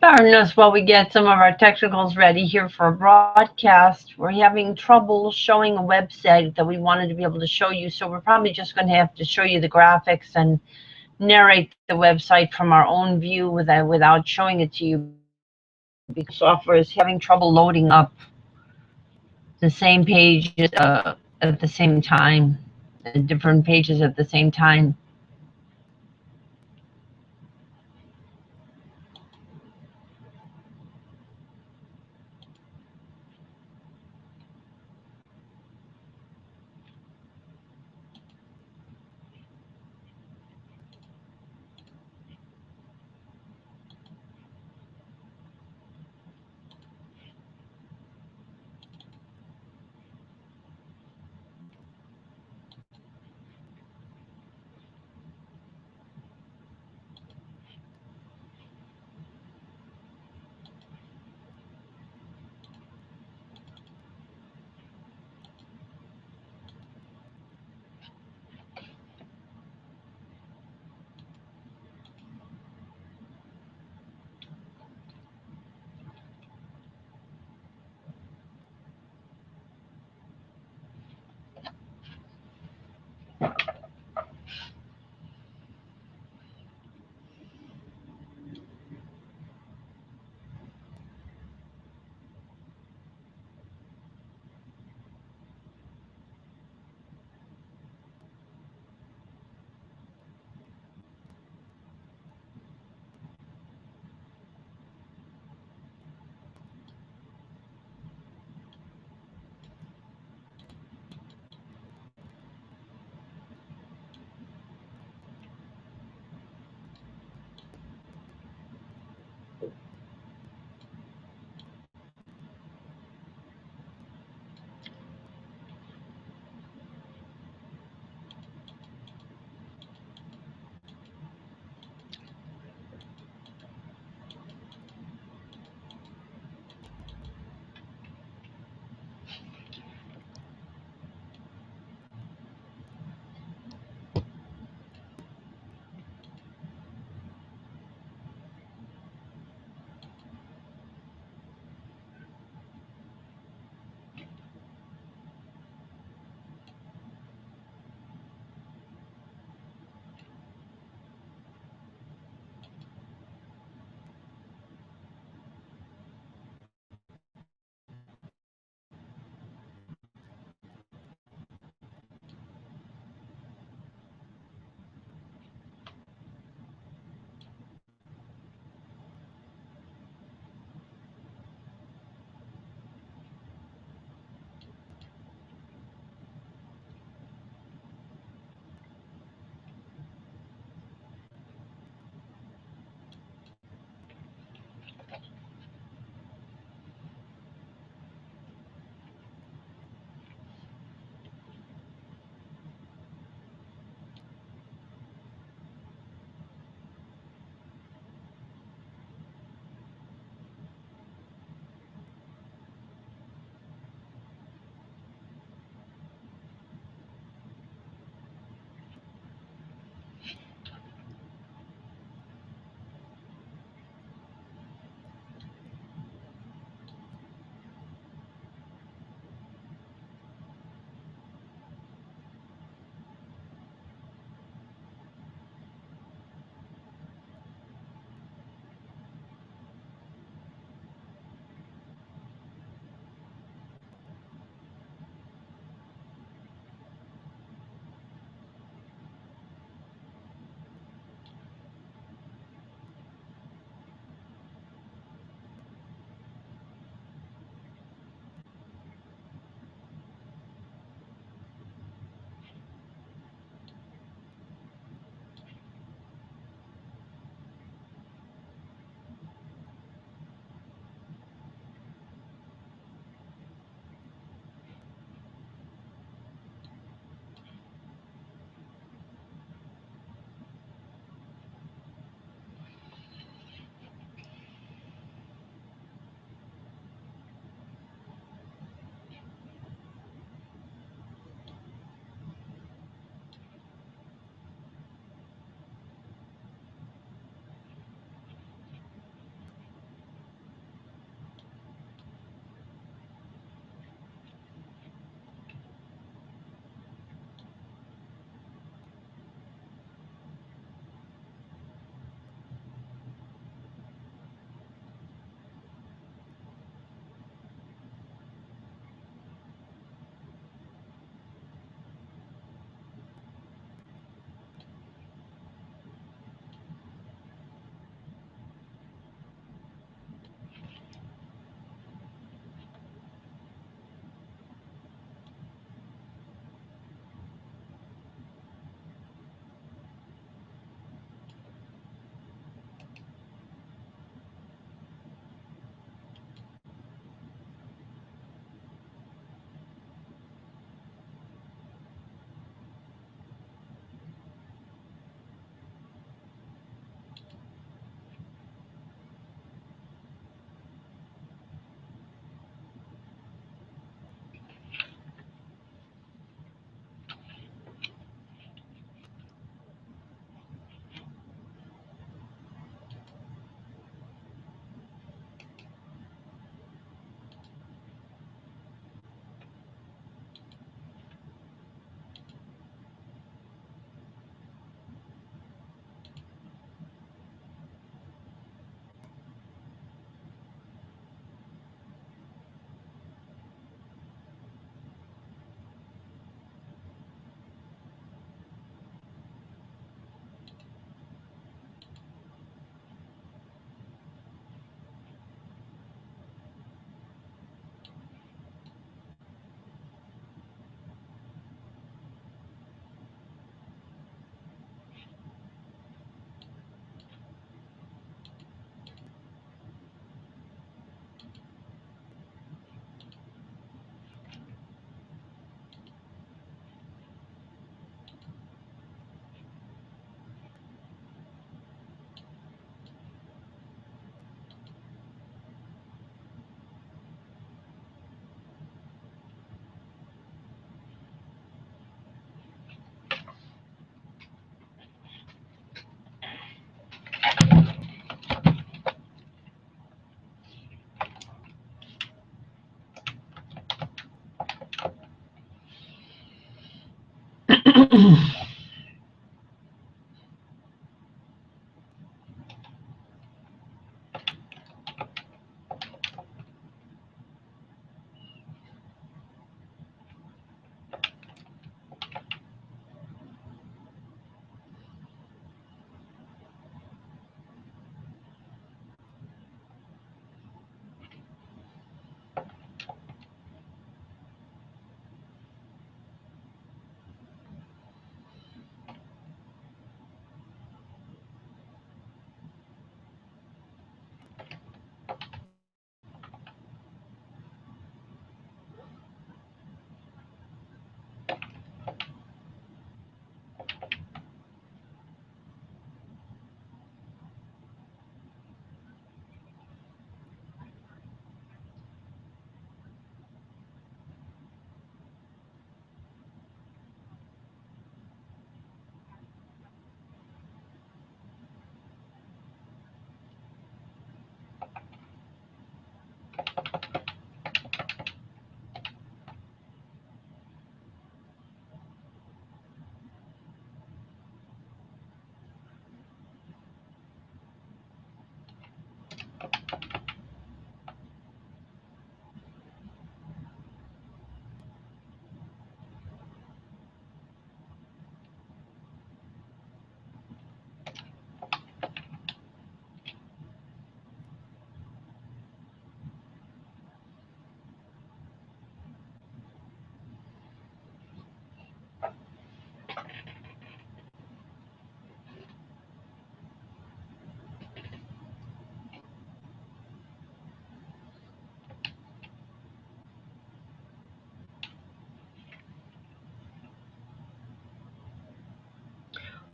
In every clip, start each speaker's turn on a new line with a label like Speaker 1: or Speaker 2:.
Speaker 1: Fairness, while we get some of our technicals ready here for a broadcast, we're having trouble showing a website that we wanted to be able to show you, so we're probably just going to have to show you the graphics and narrate the website from our own view without showing it to you, because software is having trouble loading up the same page at the same time, different pages at the same time.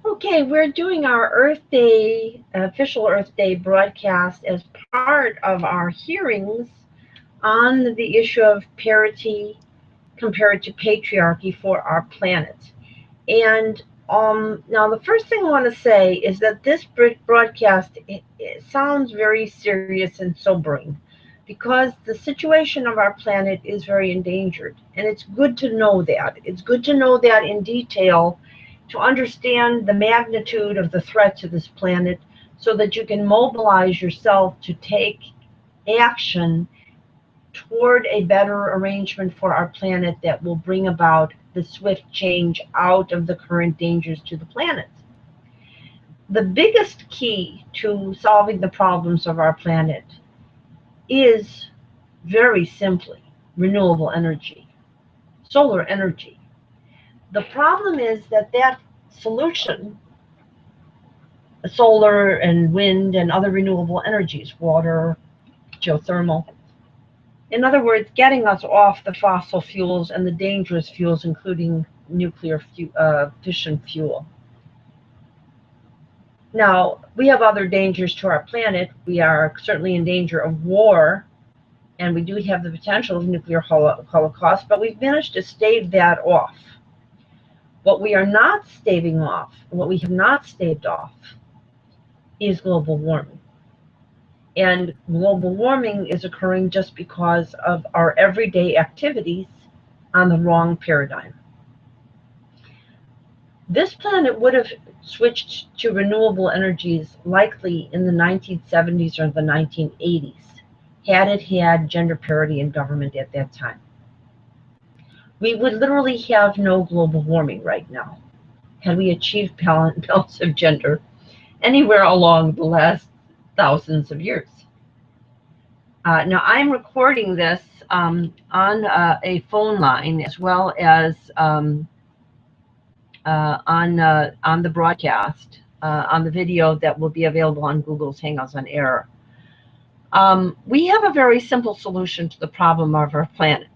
Speaker 1: Okay, we're doing our Earth Day, official Earth Day broadcast as part of our hearings on the issue of parity compared to patriarchy for our planet. And now the first thing I want to say is that this broadcast, it sounds very serious and sobering because the situation of our planet is very endangered. And it's good to know that. It's good to know that in detail, to understand the magnitude of the threat to this planet so that you can mobilize yourself to take action toward a better arrangement for our planet that will bring about the swift change out of the current dangers to the planet. The biggest key to solving the problems of our planet is very simply renewable energy, solar energy. The problem is that that solution, solar and wind and other renewable energies, water, geothermal, in other words, getting us off the fossil fuels and the dangerous fuels, including nuclear fission fuel. Now, we have other dangers to our planet. We are certainly in danger of war, and we do have the potential of nuclear holocaust, but we've managed to stave that off. What we are not staving off, what we have not staved off, is global warming. And global warming is occurring just because of our everyday activities on the wrong paradigm. This planet would have switched to renewable energies likely in the 1970s or the 1980s, had it had gender parity in government at that time. We would literally have no global warming right now had we achieved balance of gender anywhere along the last thousands of years. Now, I'm recording this on a phone line as well as on the broadcast, on the video that will be available on Google's Hangouts on Air. We have a very simple solution to the problem of our planet.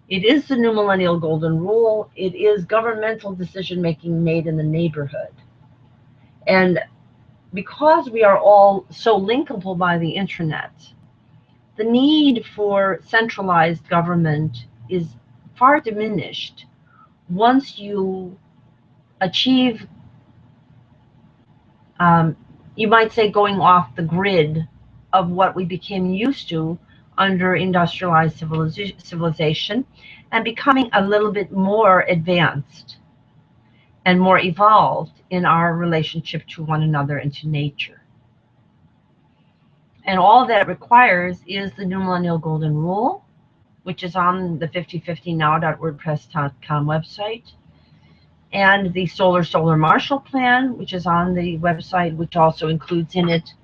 Speaker 1: It is the new millennial golden rule. It is governmental decision-making made in the neighborhood. And because we are all so linkable by the internet, the need for centralized government is far diminished once you achieve, you might say, going off the grid of what we became used to under industrialized civilization and becoming a little bit more advanced. and more evolved in our relationship to one another and to nature. And all that requires is the New Millennial Golden Rule, which is on the 5050now.wordpress.com website, and the Solar Marshall Plan, which is on the website, which also includes in it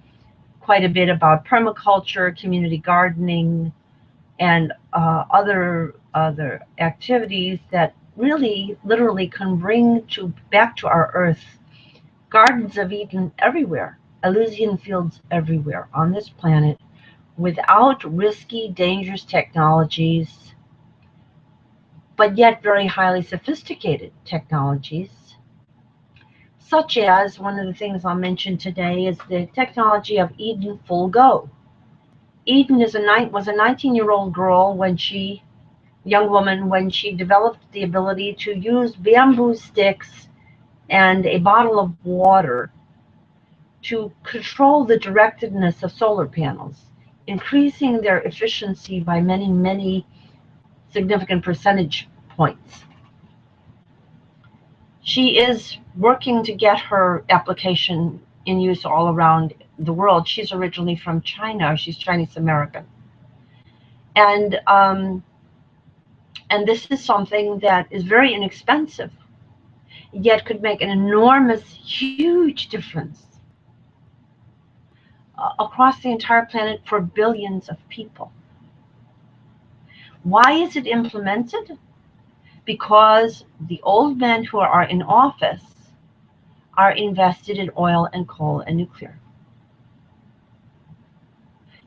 Speaker 1: quite a bit about permaculture, community gardening, and other activities that really literally can bring back to our earth gardens of Eden everywhere, Elysian fields everywhere on this planet, without risky, dangerous technologies, but yet very highly sophisticated technologies, such as one of the things I'll mention today is the technology of Eden Full Go. Eden was a 19-year-old girl young woman, when she developed the ability to use bamboo sticks and a bottle of water to control the directedness of solar panels, increasing their efficiency by many, many significant percentage points. She is working to get her application in use all around the world. She's originally from China. She's Chinese American. And this is something that is very inexpensive, yet could make an enormous, huge difference across the entire planet for billions of people. Why is it implemented? Because the old men who are in office are invested in oil and coal and nuclear.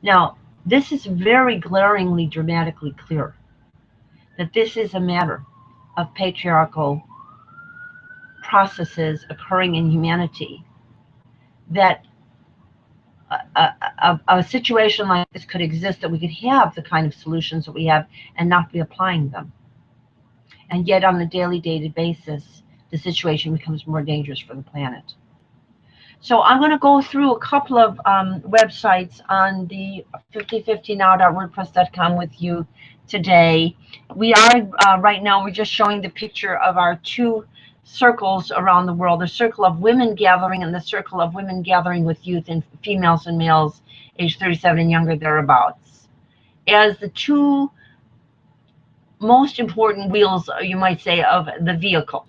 Speaker 1: Now, this is very glaringly, dramatically clear that this is a matter of patriarchal processes occurring in humanity, that a situation like this could exist, that we could have the kind of solutions that we have and not be applying them. And yet on a daily basis, the situation becomes more dangerous for the planet. So I'm going to go through a couple of websites on the 5050now.wordpress.com with you today. We are, right now, we're just showing the picture of our two circles around the world, the circle of women gathering and the circle of women gathering with youth and females and males age 37 and younger, thereabouts, as the two most important wheels, you might say, of the vehicle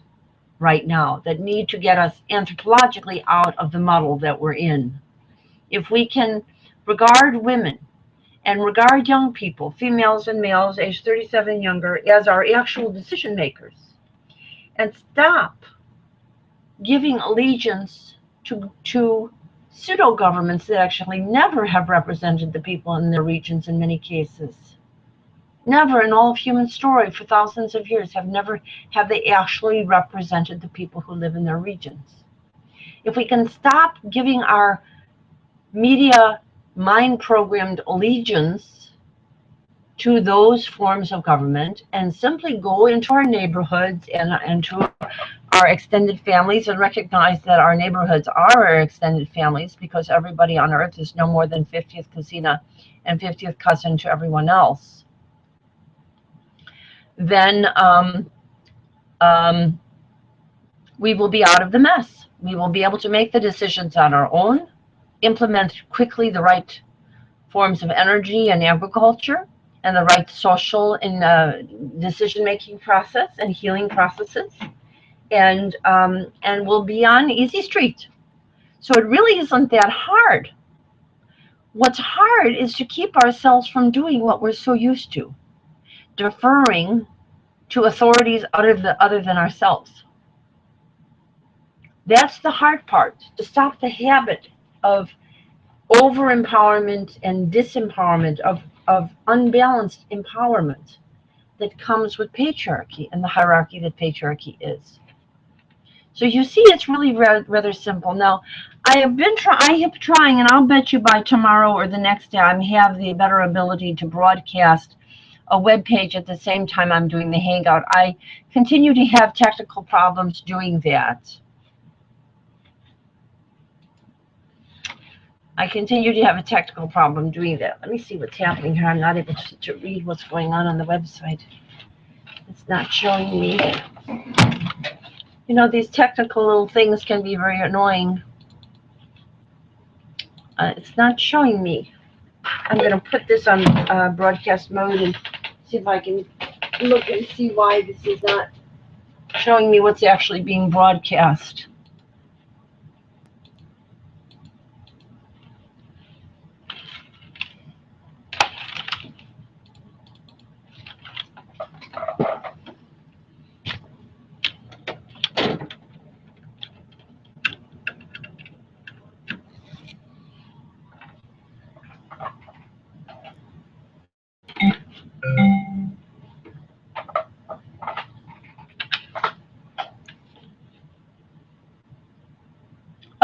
Speaker 1: right now that need to get us anthropologically out of the muddle that we're in. If we can regard women and regard young people, females and males age 37 and younger, as our actual decision makers, and stop giving allegiance to pseudo-governments that actually never have represented the people in their regions in many cases. Never in all of human story for thousands of years have they actually represented the people who live in their regions. If we can stop giving our media mind-programmed allegiance to those forms of government and simply go into our neighborhoods and to our extended families and recognize that our neighborhoods are our extended families, because everybody on earth is no more than 50th cousina and 50th cousin to everyone else, then we will be out of the mess. We will be able to make the decisions on our own, implement quickly the right forms of energy and agriculture, and the right social and decision-making process and healing processes, and we'll be on easy street. So it really isn't that hard. What's hard is to keep ourselves from doing what we're so used to, deferring to authorities other than ourselves. That's the hard part, to stop the habit of over-empowerment and disempowerment, of unbalanced empowerment that comes with patriarchy and the hierarchy that patriarchy is. So you see, it's really rather simple. Now, I have trying, and I'll bet you by tomorrow or the next day I have the better ability to broadcast a web page at the same time I'm doing the Hangout. I continue to have technical problems doing that. I continue to have a technical problem doing that. Let me see what's happening here. I'm not able to read what's going on the website. It's not showing me. You know, these technical little things can be very annoying. It's not showing me. I'm going to put this on broadcast mode and see if I can look and see why this is not showing me what's actually being broadcast.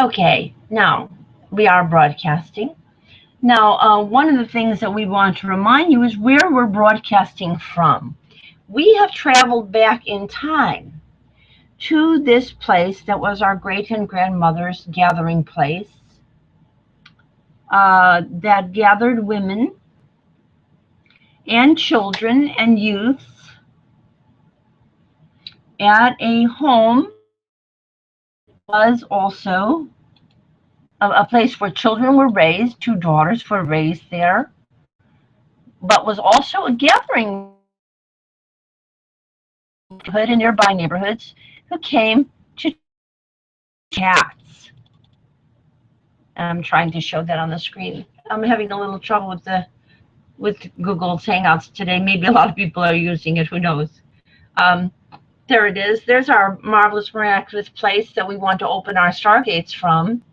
Speaker 1: Okay, now we are broadcasting. Now, one of the things that we want to remind you is where we're broadcasting from. We have traveled back in time to this place that was our great and grandmother's gathering place, that gathered women and children and youths at a home. Was also a place where children were raised. 2 daughters were raised there, but was also a gathering in nearby neighborhoods who came to cats. I'm trying to show that on the screen. I'm having a little trouble with Google's Hangouts today. Maybe a lot of people are using it. Who knows? There it is. There's our marvelous, miraculous place that we want to open our stargates from.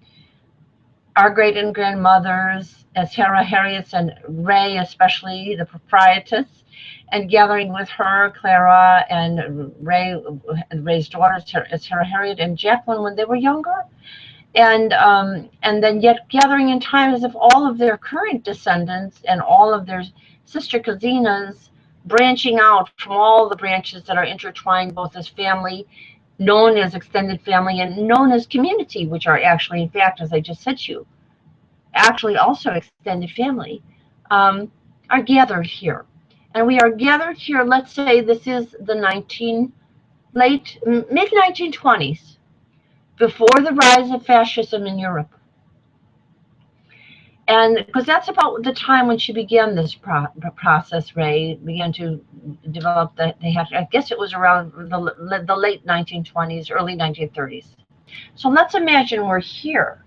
Speaker 1: Our great and grandmothers, as Hearingsz and Ray, especially the proprietress, and gathering with her, Clara, and Ray's daughters, Sarah, Harriet, and Jacqueline, when they were younger, and then yet gathering in time as if all of their current descendants and all of their sister cousines, branching out from all the branches that are intertwined, both as family, known as extended family, and known as community, which are actually, in fact, as I just said to you, actually also extended family, are gathered here. And we are gathered here, let's say this is the mid-1920s, before the rise of fascism in Europe. And because that's about the time when she began this process, Ray began to develop I guess it was around the late 1920s, early 1930s. So let's imagine we're here,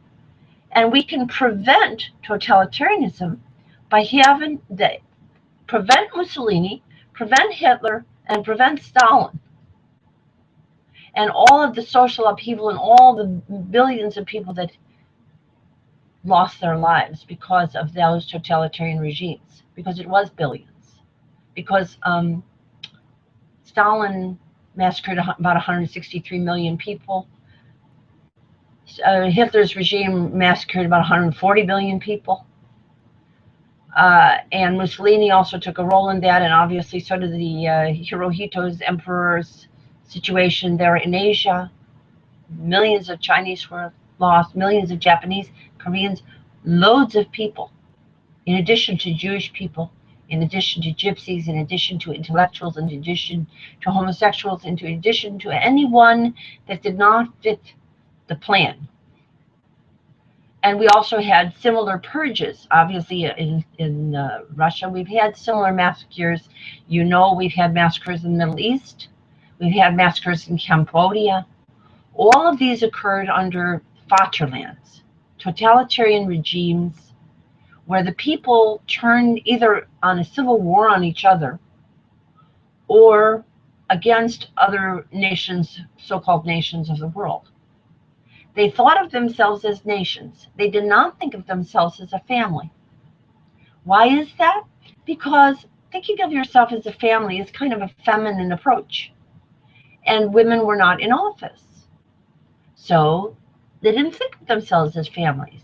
Speaker 1: and we can prevent totalitarianism by prevent Mussolini, prevent Hitler, and prevent Stalin, and all of the social upheaval and all the billions of people that lost their lives because of those totalitarian regimes, because it was billions, because Stalin massacred about 163 million people. Hitler's regime massacred about 140 million people. And Mussolini also took a role in that, and obviously so did the Hirohito's emperor's situation there in Asia. Millions of Chinese were lost, millions of Japanese, Koreans, loads of people, in addition to Jewish people, in addition to gypsies, in addition to intellectuals, in addition to homosexuals, in addition to anyone that did not fit the plan. And we also had similar purges. Obviously, in Russia, we've had similar massacres. You know, we've had massacres in the Middle East. We've had massacres in Cambodia. All of these occurred under Vaterlands, totalitarian regimes, where the people turned either on a civil war on each other or against other nations, so-called nations of the world. They thought of themselves as nations. They did not think of themselves as a family. Why is that? Because thinking of yourself as a family is kind of a feminine approach. And women were not in office. So they didn't think of themselves as families.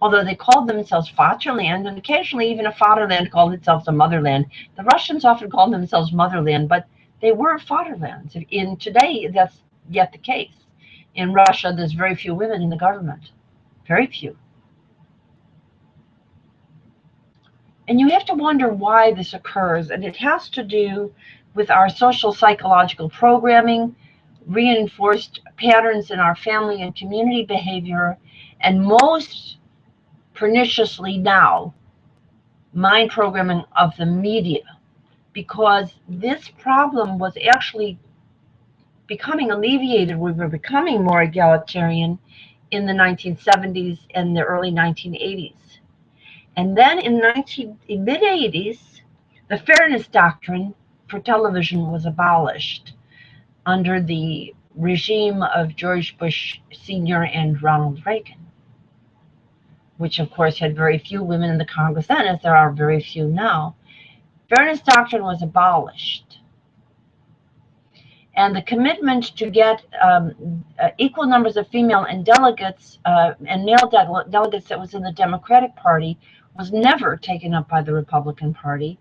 Speaker 1: Although they called themselves Vaterland, and occasionally even a Vaterland called itself a motherland. The Russians often called themselves motherland, but they were Vaterlands. In today, that's yet the case. In Russia, there's very few women in the government. Very few. And you have to wonder why this occurs, and it has to do with our social psychological programming, reinforced patterns in our family and community behavior, and most perniciously now, mind programming of the media, because this problem was actually becoming alleviated. We were becoming more egalitarian in the 1970s and the early 1980s. And then in the mid-80s, the fairness doctrine for television was abolished under the regime of George Bush Sr. and Ronald Reagan, which of course had very few women in the Congress then, as there are very few now. Fairness doctrine was abolished. And the commitment to get equal numbers of female and delegates and male delegates that was in the Democratic Party was never taken up by the Republican Party.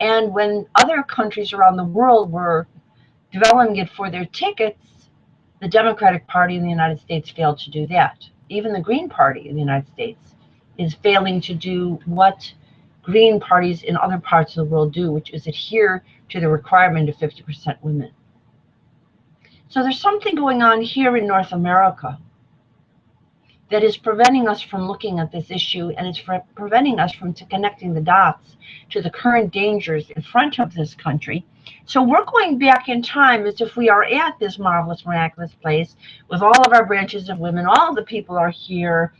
Speaker 1: And when other countries around the world were developing it for their tickets, the Democratic Party in the United States failed to do that. Even the Green Party in the United States is failing to do what Green parties in other parts of the world do, which is adhere to the requirement of 50% women. So there's something going on here in North America that is preventing us from looking at this issue, and it's preventing us from connecting the dots to the current dangers in front of this country. So we're going back in time as if we are at this marvelous, miraculous place with all of our branches of women. All of the people are here.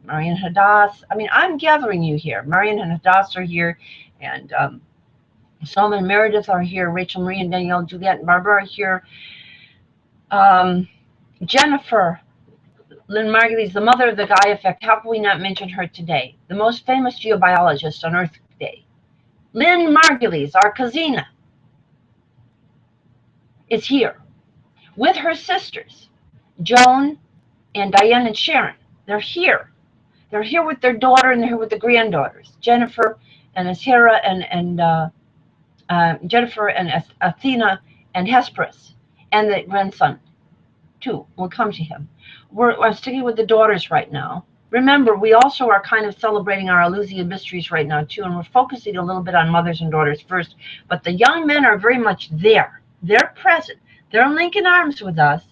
Speaker 1: Marian and Hadass. I mean, I'm gathering you here. Marian and Hadass are here, and Selma and Meredith are here. Rachel, Marie, and Danielle, Juliet, and Barbara are here. Jennifer, Lynn Margulies, the mother of the Gaia effect. How can we not mention her today? The most famous geobiologist on Earth today. Lynn Margulies, our Kazina, is here with her sisters, Joan and Diane and Sharon. They're here. They're here with their daughter, and they're here with the granddaughters, Jennifer and Ashera and Jennifer and Athena and Hesperus, and the grandson too. We'll come to him. We're sticking with the daughters right now. Remember, we also are kind of celebrating our Eleusinian mysteries right now too, and we're focusing a little bit on mothers and daughters first. But the young men are very much there. They're present. They're linking arms with us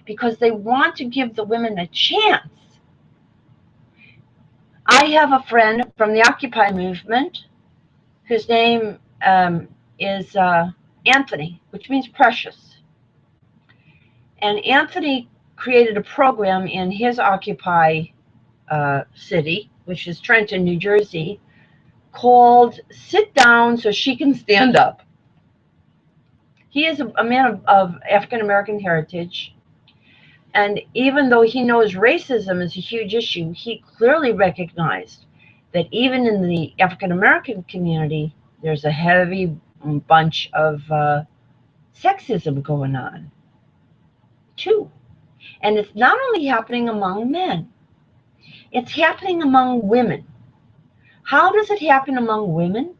Speaker 1: because they want to give the women a chance. I have a friend from the Occupy movement whose name is Anthony, which means precious. And Anthony created a program in his Occupy city, which is Trenton, New Jersey, called Sit Down So She Can Stand Up. He is a man of African-American heritage. And even though he knows racism is a huge issue, he clearly recognized that even in the African-American community, there's a heavy bunch of sexism going on, too. And it's not only happening among men, it's happening among women. How does it happen among women?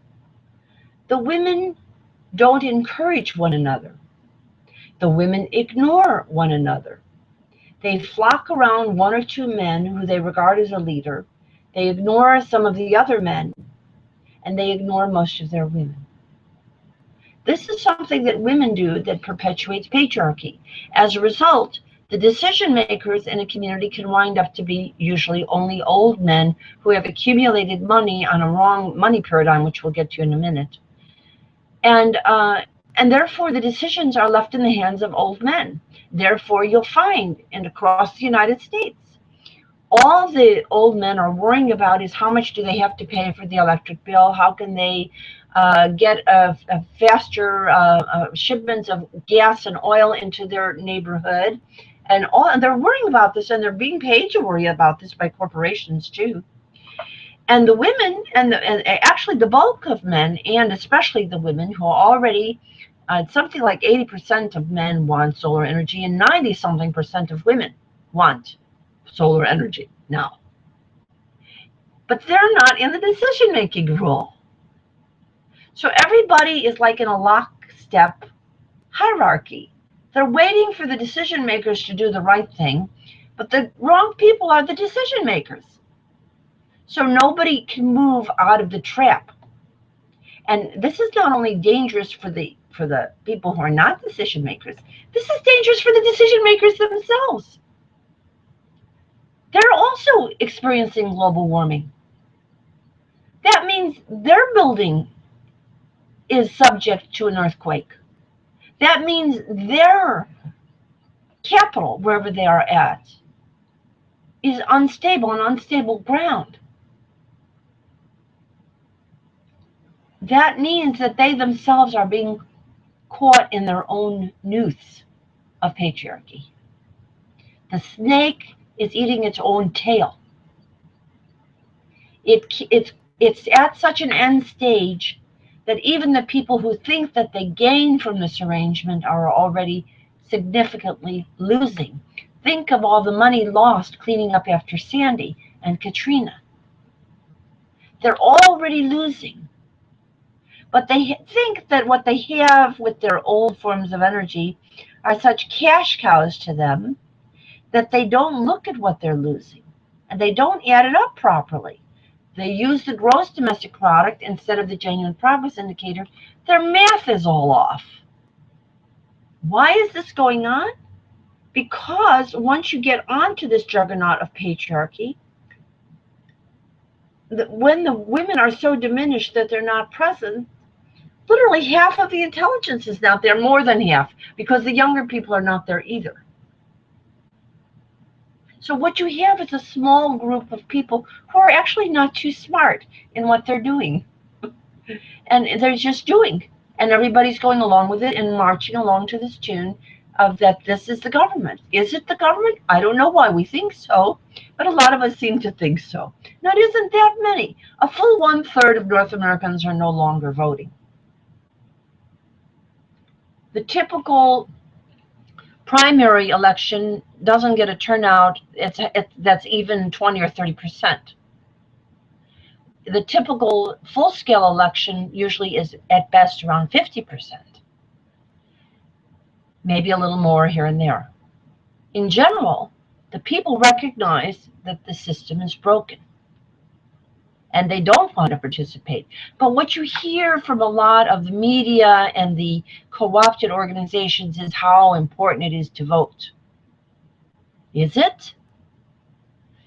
Speaker 1: The women don't encourage one another. The women ignore one another. They flock around one or two men who they regard as a leader. They ignore some of the other men, and they ignore most of their women. This is something that women do that perpetuates patriarchy. As a result, the decision makers in a community can wind up to be usually only old men who have accumulated money on a wrong money paradigm, which we'll get to in a minute. And therefore, the decisions are left in the hands of old men. Therefore, you'll find, and across the United States, all the old men are worrying about is how much do they have to pay for the electric bill? How can they get a faster shipments of gas and oil into their neighborhood? And they're worrying about this, and they're being paid to worry about this by corporations too. And the women, and actually the bulk of men, and especially the women who are already, something like 80% of men want solar energy, and 90-something% of women want solar energy now. But they're not in the decision-making role. So everybody is like in a lockstep hierarchy. They're waiting for the decision makers to do the right thing, but the wrong people are the decision makers. So nobody can move out of the trap. And this is not only dangerous for the for the people who are not decision makers. This is dangerous for the decision makers themselves. They're also experiencing global warming. That means their building is subject to an earthquake. That means their capital, wherever they are at, is unstable, on unstable ground. That means that they themselves are being caught in their own noose of patriarchy. The snake is eating its own tail. It's at such an end stage that even the people who think that they gain from this arrangement are already significantly losing. Think of all the money lost cleaning up after Sandy and Katrina. They're already losing. But they think that what they have with their old forms of energy are such cash cows to them that they don't look at what they're losing, and they don't add it up properly. They use the gross domestic product instead of the genuine progress indicator. Their math is all off. Why is this going on? Because once you get onto this juggernaut of patriarchy, when the women are so diminished that they're not present, literally half of the intelligence is not there, more than half, because the younger people are not there either. So what you have is a small group of people who are actually not too smart in what they're doing. And they're just doing. And everybody's going along with it and marching along to this tune of that this is the government. Is it the government? I don't know why we think so, but a lot of us seem to think so. Now, it isn't that many. A full 1/3 of North Americans are no longer voting. The typical primary election doesn't get a turnout that's even 20 or 30%. The typical full-scale election usually is at best around 50%, maybe a little more here and there. In general, the people recognize that the system is broken, and they don't want to participate. But what you hear from a lot of the media and the co-opted organizations is how important it is to vote. Is it?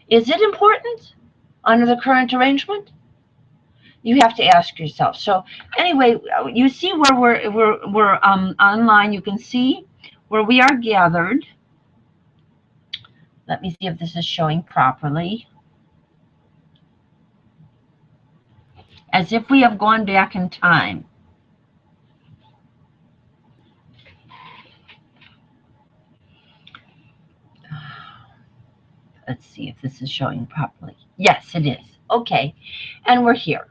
Speaker 1: Is it important under the current arrangement? You have to ask yourself. So anyway, you see where we're online. You can see where we are gathered. Let me see if this is showing properly. As if we have gone back in time. Let's see if this is showing properly. Yes, it is. Okay, and we're here.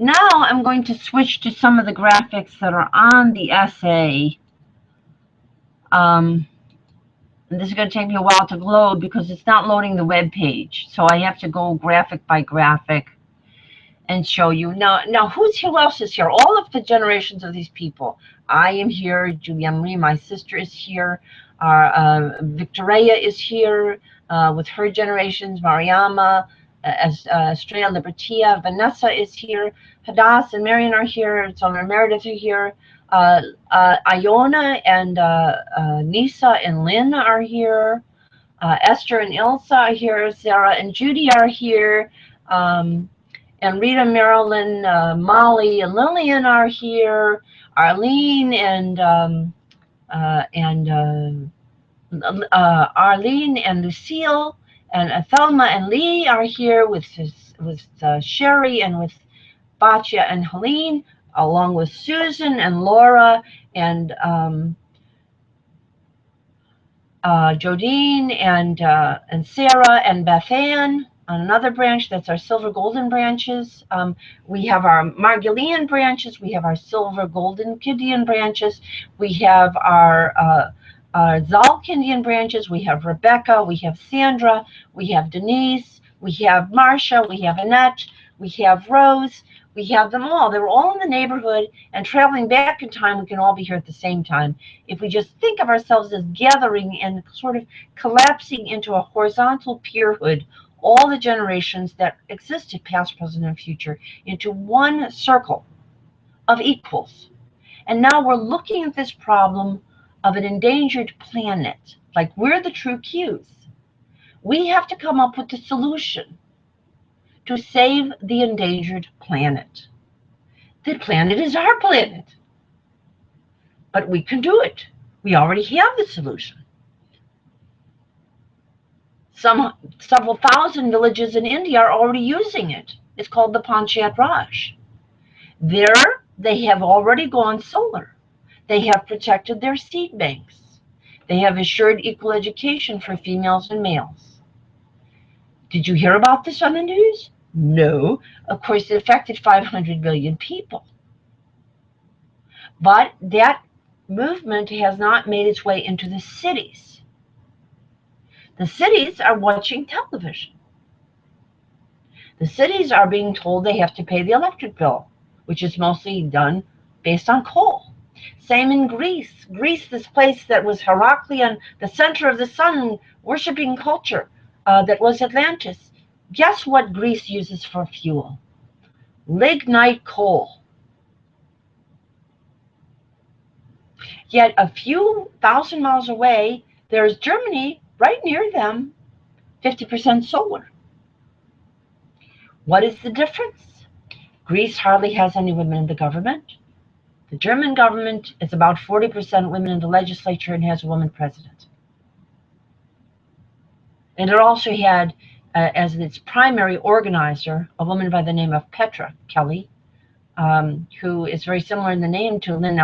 Speaker 1: Now I'm going to switch to some of the graphics that are on the essay. And this is going to take me a while to load because it's not loading the web page. So I have to go graphic by graphic and show you. Now who else is here? All of the generations of these people. I am here. Julia Marie, my sister, is here. Victoria is here with her generations. Mariama, Estrella Libertia, Vanessa is here. Hadass and Marion are here. Summer Meredith are here. Iona and Nisa and Lynn are here. Esther and Ilsa are here. Sarah and Judy are here. And Rita, Marilyn, Molly, and Lillian are here. Arlene and Arlene and Lucille and Thelma and Lee are here with Sherry and with Batya and Helene, along with Susan and Laura and Jodine and Sarah and Beth Ann on another branch. That's our silver golden branches. We have our Margolian branches. We have our silver golden Kindian branches. We have our Zalkindian branches. We have Rebecca. We have Sandra. We have Denise. We have Marcia. We have Annette. We have Rose. We have them all. They were all in the neighborhood, and traveling back in time, we can all be here at the same time. If we just think of ourselves as gathering and sort of collapsing into a horizontal peerhood, all the generations that existed, past, present, and future, into one circle of equals. And now we're looking at this problem of an endangered planet. Like, we're the true Qs. We have to come up with a solution to save the endangered planet. The planet is our planet. But we can do it. We already have the solution. Several thousand villages in India are already using it. It's called the Panchayat Raj. There, they have already gone solar. They have protected their seed banks. They have assured equal education for females and males. Did you hear about this on the news? No. Of course, it affected 500 million people. But that movement has not made its way into the cities. The cities are watching television. The cities are being told they have to pay the electric bill, which is mostly done based on coal. Same in Greece. Greece, this place that was Heraklion, the center of the sun worshipping culture, that was Atlantis. Guess what Greece uses for fuel? Lignite coal. Yet a few thousand miles away, there's Germany, right near them, 50% solar. What is the difference? Greece hardly has any women in the government. The German government is about 40% women in the legislature and has a woman president. And it also had, as its primary organizer, a woman by the name of Petra Kelly, who is very similar in the name to Lynn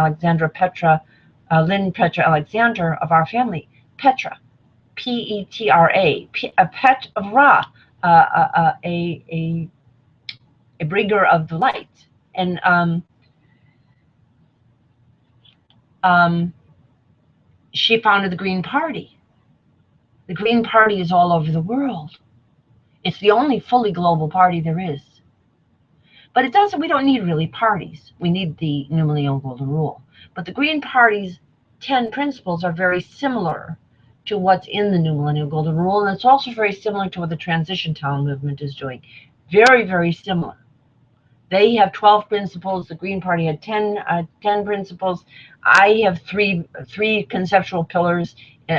Speaker 1: Petra Alexander of our family. Petra, P-E-T-R-A, a pet of Ra, a bringer of the light. And she founded the Green Party. The Green Party is all over the world. It's the only fully global party there is. But we don't need really parties. We need the New Millennial Golden Rule. But the Green Party's 10 principles are very similar to what's in the New Millennial Golden Rule, and it's also very similar to what the Transition Town movement is doing. Very, very similar. They have 12 principles. The Green Party had 10 principles. I have three conceptual pillars.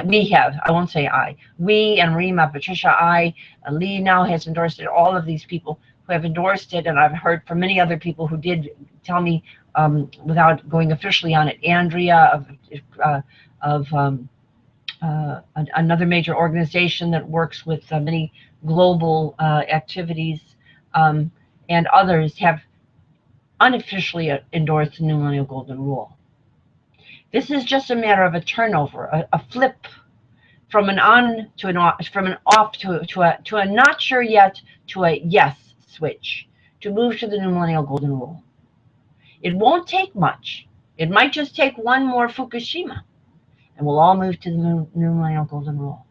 Speaker 1: We have, I won't say I. We and Rima, Patricia, Lee now has endorsed it. All of these people who have endorsed it, and I've heard from many other people who did tell me without going officially on it. Andrea of another major organization that works with many global activities, and others have unofficially endorsed the New Millennial Golden Rule. This is just a matter of a turnover, a flip from an on to an off, from an off to a not sure yet to a yes switch, to move to the New Millennial Golden Rule. It won't take much. It might just take one more Fukushima, and we'll all move to the New Millennial Golden Rule.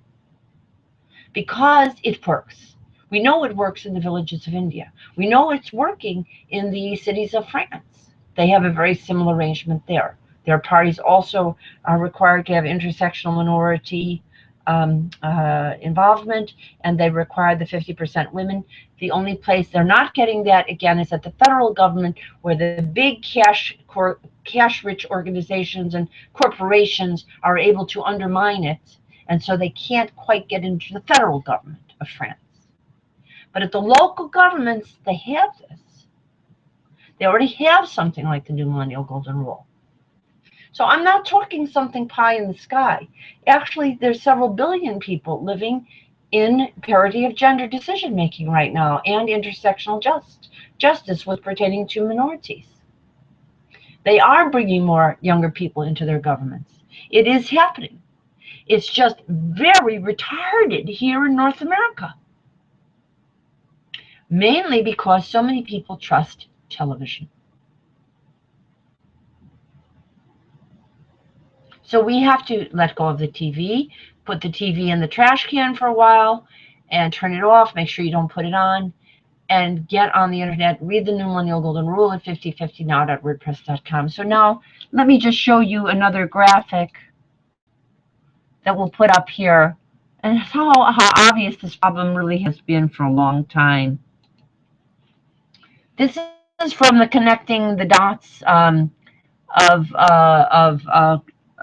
Speaker 1: Because it works. We know it works in the villages of India. We know it's working in the cities of France. They have a very similar arrangement there. Their parties also are required to have intersectional minority involvement, and they require the 50% women. The only place they're not getting that, again, is at the federal government, where the big cash-rich organizations and corporations are able to undermine it, and so they can't quite get into the federal government of France. But at the local governments, they have this. They already have something like the New Millennial Golden Rule. So I'm not talking something pie in the sky. Actually, there's several billion people living in parity of gender decision-making right now, and intersectional justice with pertaining to minorities. They are bringing more younger people into their governments. It is happening. It's just very retarded here in North America. Mainly because so many people trust television. So we have to let go of the TV, put the TV in the trash can for a while, and turn it off, make sure you don't put it on, and get on the internet, read the New Millennial Golden Rule at 5050now.wordpress.com. So now, let me just show you another graphic that we'll put up here, and how obvious this problem really has been for a long time. This is from the Connecting the Dots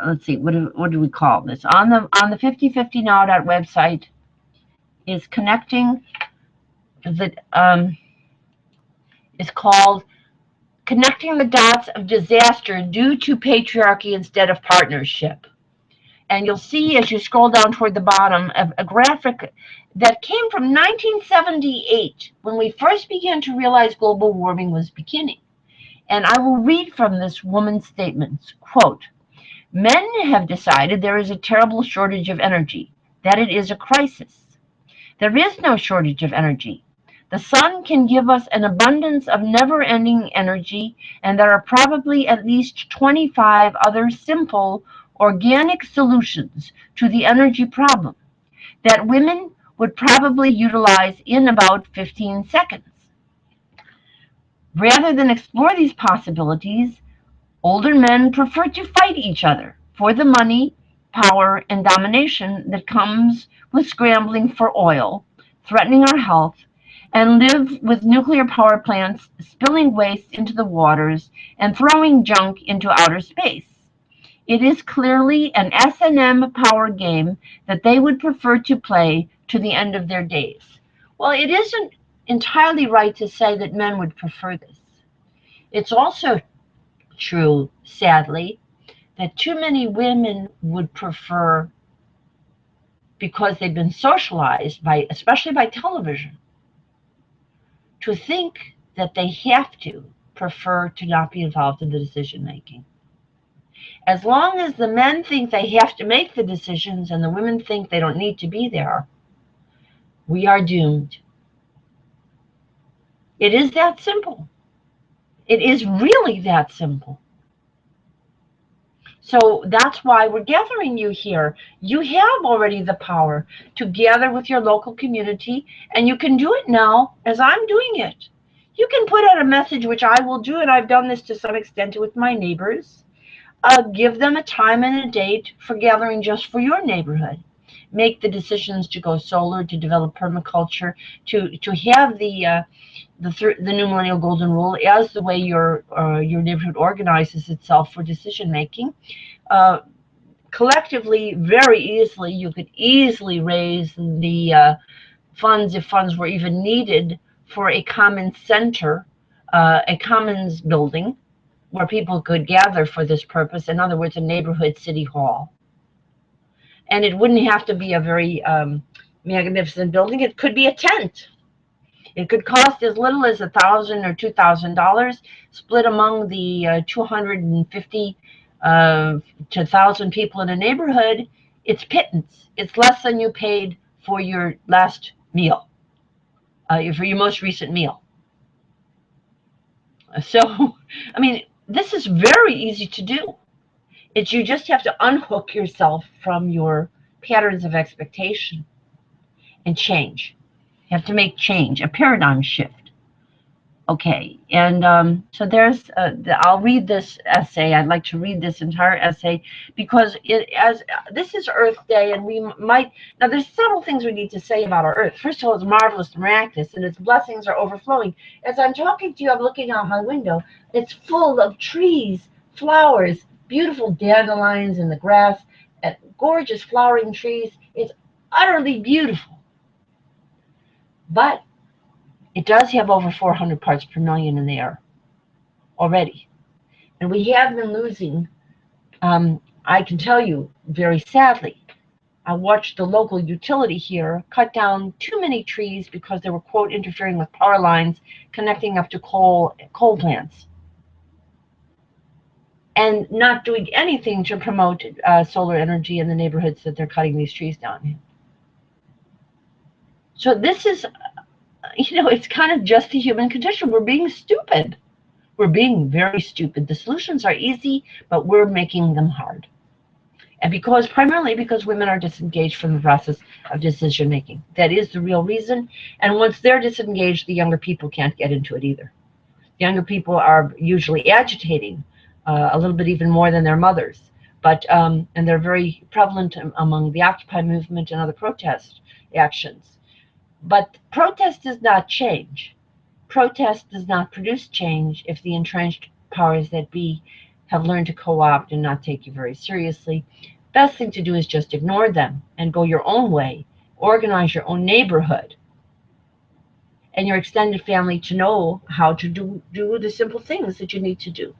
Speaker 1: let's see, what do we call this? On the 5050now website is connecting the is called Connecting the Dots of Disaster Due to Patriarchy Instead of Partnership. And you'll see as you scroll down toward the bottom a graphic that came from 1978, when we first began to realize global warming was beginning. And I will read from this woman's statements. Quote, "Men have decided there is a terrible shortage of energy, that it is a crisis. There is no shortage of energy. The sun can give us an abundance of never-ending energy, and there are probably at least 25 other simple, organic solutions to the energy problem that women would probably utilize in about 15 seconds. Rather than explore these possibilities, older men prefer to fight each other for the money, power, and domination that comes with scrambling for oil, threatening our health, and live with nuclear power plants spilling waste into the waters and throwing junk into outer space. It is clearly an S&M power game that they would prefer to play to the end of their days." Well, it isn't entirely right to say that men would prefer this. It's also true, sadly, that too many women would prefer, because they've been socialized by, especially by television, to think that they have to prefer to not be involved in the decision making. As long as the men think they have to make the decisions and the women think they don't need to be there, we are doomed. It is that simple. It is really that simple. So that's why we're gathering you here. You have already the power to gather with your local community, and you can do it now as I'm doing it. You can put out a message, which I will do, and I've done this to some extent with my neighbors. Give them a time and a date for gathering just for your neighborhood. Make the decisions to go solar, to develop permaculture, to have the new millennial golden rule as the way your neighborhood organizes itself for decision making. Collectively, very easily, you could easily raise the funds, if funds were even needed, for a common center, a commons building where people could gather for this purpose. In other words, a neighborhood city hall. And it wouldn't have to be a very magnificent building. It could be a tent. It could cost as little as $1,000 or $2,000, split among the 250 to 1,000 people in a neighborhood. It's pittance. It's less than you paid for your last meal, for your most recent meal. So, I mean, this is very easy to do. You just have to unhook yourself from your patterns of expectation and change. You have to make change, a paradigm shift. Okay, and so there's, I'll read this essay. I'd like to read this entire essay because this is Earth Day, and we might, now there's several things we need to say about our Earth. First of all, it's marvelous and miraculous, and its blessings are overflowing. As I'm talking to you, I'm looking out my window. It's full of trees, flowers, beautiful dandelions in the grass, and gorgeous flowering trees. It's utterly beautiful. But it does have over 400 parts per million in the air already. And we have been losing, I can tell you very sadly, I watched the local utility here cut down too many trees because they were, quote, interfering with power lines connecting up to coal plants, and not doing anything to promote solar energy in the neighborhoods that they're cutting these trees down in. So this is, it's kind of just the human condition. We're being stupid. We're being very stupid. The solutions are easy, but we're making them hard. And primarily because women are disengaged from the process of decision making. That is the real reason. And once they're disengaged, the younger people can't get into it either. The younger people are usually agitating a little bit even more than their mothers. But and they're very prevalent among the Occupy movement and other protest actions. But protest does not change. Protest does not produce change if the entrenched powers that be have learned to co-opt and not take you very seriously. Best thing to do is just ignore them and go your own way. Organize your own neighborhood and your extended family to know how to do the simple things that you need to do.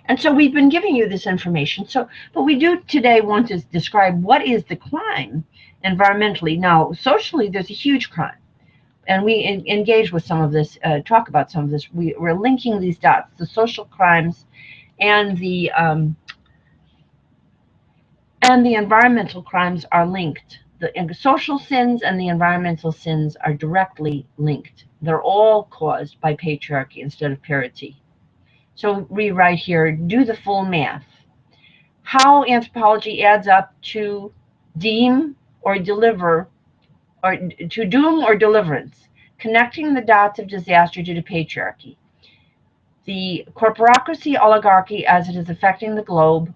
Speaker 1: And so we've been giving you this information. But we do today want to describe what is the crime environmentally. Now, socially, there's a huge crime. And we engage with some of this, talk about some of this. We're linking these dots, the social crimes and the environmental crimes are linked. The social sins and the environmental sins are directly linked. They're all caused by patriarchy instead of parity. So we write here, do the full math. How anthropology adds up to deem or deliver, or to doom or deliverance, connecting the dots of disaster due to patriarchy. The corporocracy oligarchy as it is affecting the globe,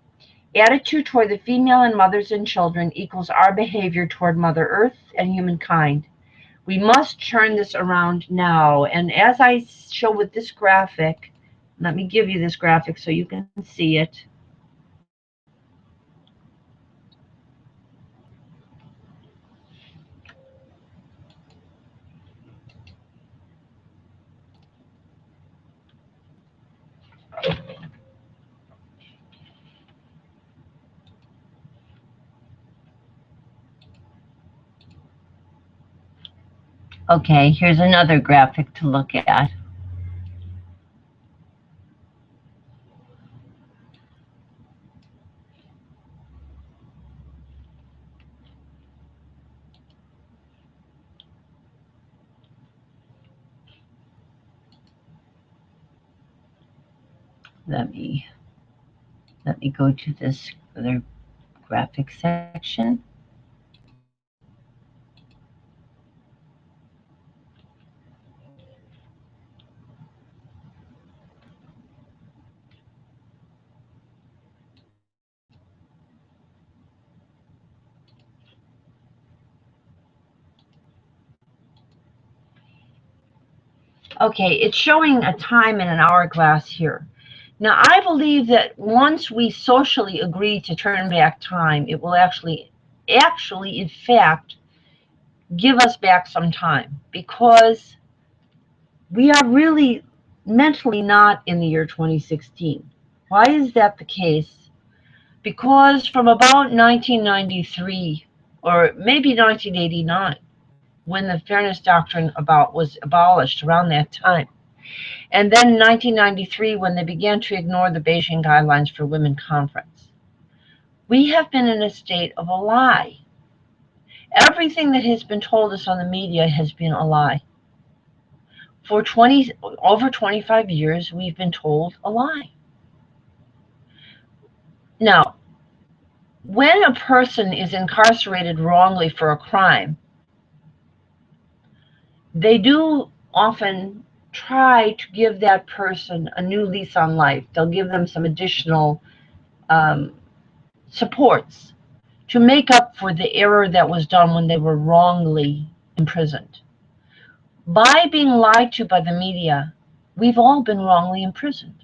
Speaker 1: attitude toward the female and mothers and children equals our behavior toward Mother Earth and humankind. We must turn this around now. And as I show with this graphic, let me give you this graphic so you can see it. Okay, here's another graphic to look at. Let me go to this other graphic section. Okay, it's showing a time in an hourglass here. Now, I believe that once we socially agree to turn back time, it will actually, in fact, give us back some time, because we are really mentally not in the year 2016. Why is that the case? Because from about 1993, or maybe 1989, when the Fairness Doctrine was abolished around that time, and then 1993, when they began to ignore the Beijing Guidelines for Women Conference, we have been in a state of a lie. Everything that has been told us on the media has been a lie. For over 25 years, we've been told a lie. Now, when a person is incarcerated wrongly for a crime, they do often try to give that person a new lease on life. They'll give them some additional supports to make up for the error that was done when they were wrongly imprisoned. By being lied to by the media, we've all been wrongly imprisoned.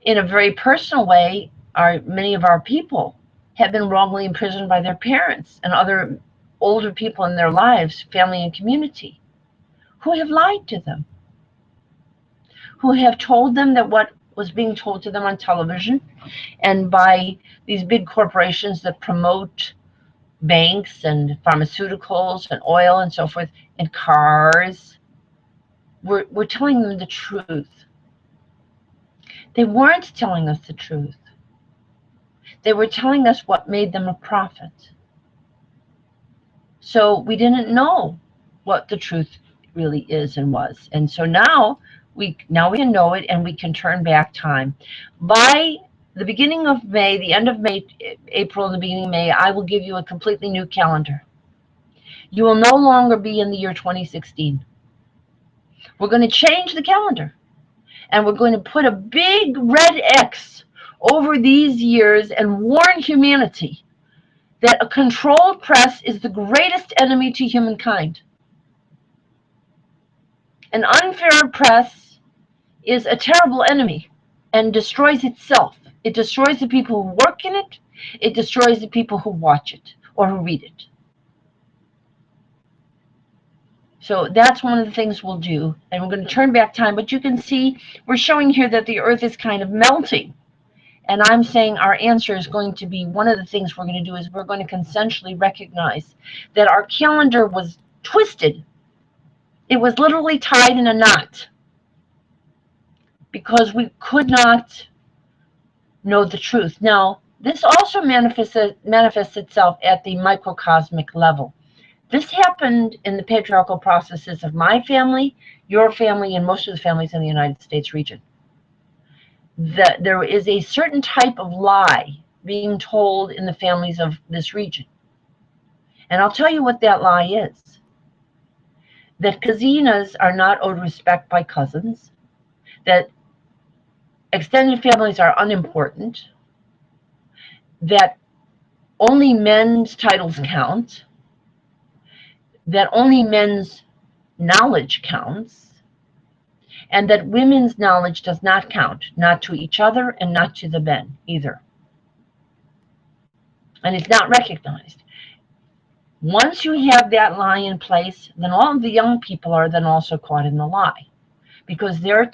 Speaker 1: In a very personal way, many of our people have been wrongly imprisoned by their parents and other older people in their lives, family and community, who have lied to them, who have told them that what was being told to them on television and by these big corporations that promote banks and pharmaceuticals and oil and so forth and cars, we're telling them the truth. They weren't telling us the truth. They were telling us what made them a profit. So we didn't know what the truth really is and was. And so now we can know it, and we can turn back time. By the beginning of May, the end of May, April, the beginning of May, I will give you a completely new calendar. You will no longer be in the year 2016. We're going to change the calendar, and we're going to put a big red X over these years and warn humanity that a controlled press is the greatest enemy to humankind. An unfair press is a terrible enemy. and destroys itself. It destroys the people who work in it. It destroys the people who watch it or who read it. So that's one of the things we'll do. And we're going to turn back time. But you can see we're showing here that the Earth is kind of melting. And I'm saying our answer is going to be, one of the things we're going to do is we're going to consensually recognize that our calendar was twisted. It was literally tied in a knot because we could not know the truth. Now, this also manifests itself at the microcosmic level. This happened in the patriarchal processes of my family, your family, and most of the families in the United States region. That there is a certain type of lie being told in the families of this region. And I'll tell you what that lie is. That cousines are not owed respect by cousins. That extended families are unimportant. That only men's titles count. That only men's knowledge counts. And that women's knowledge does not count, not to each other and not to the men either. And it's not recognized. Once you have that lie in place, then all of the young people are then also caught in the lie. Because they're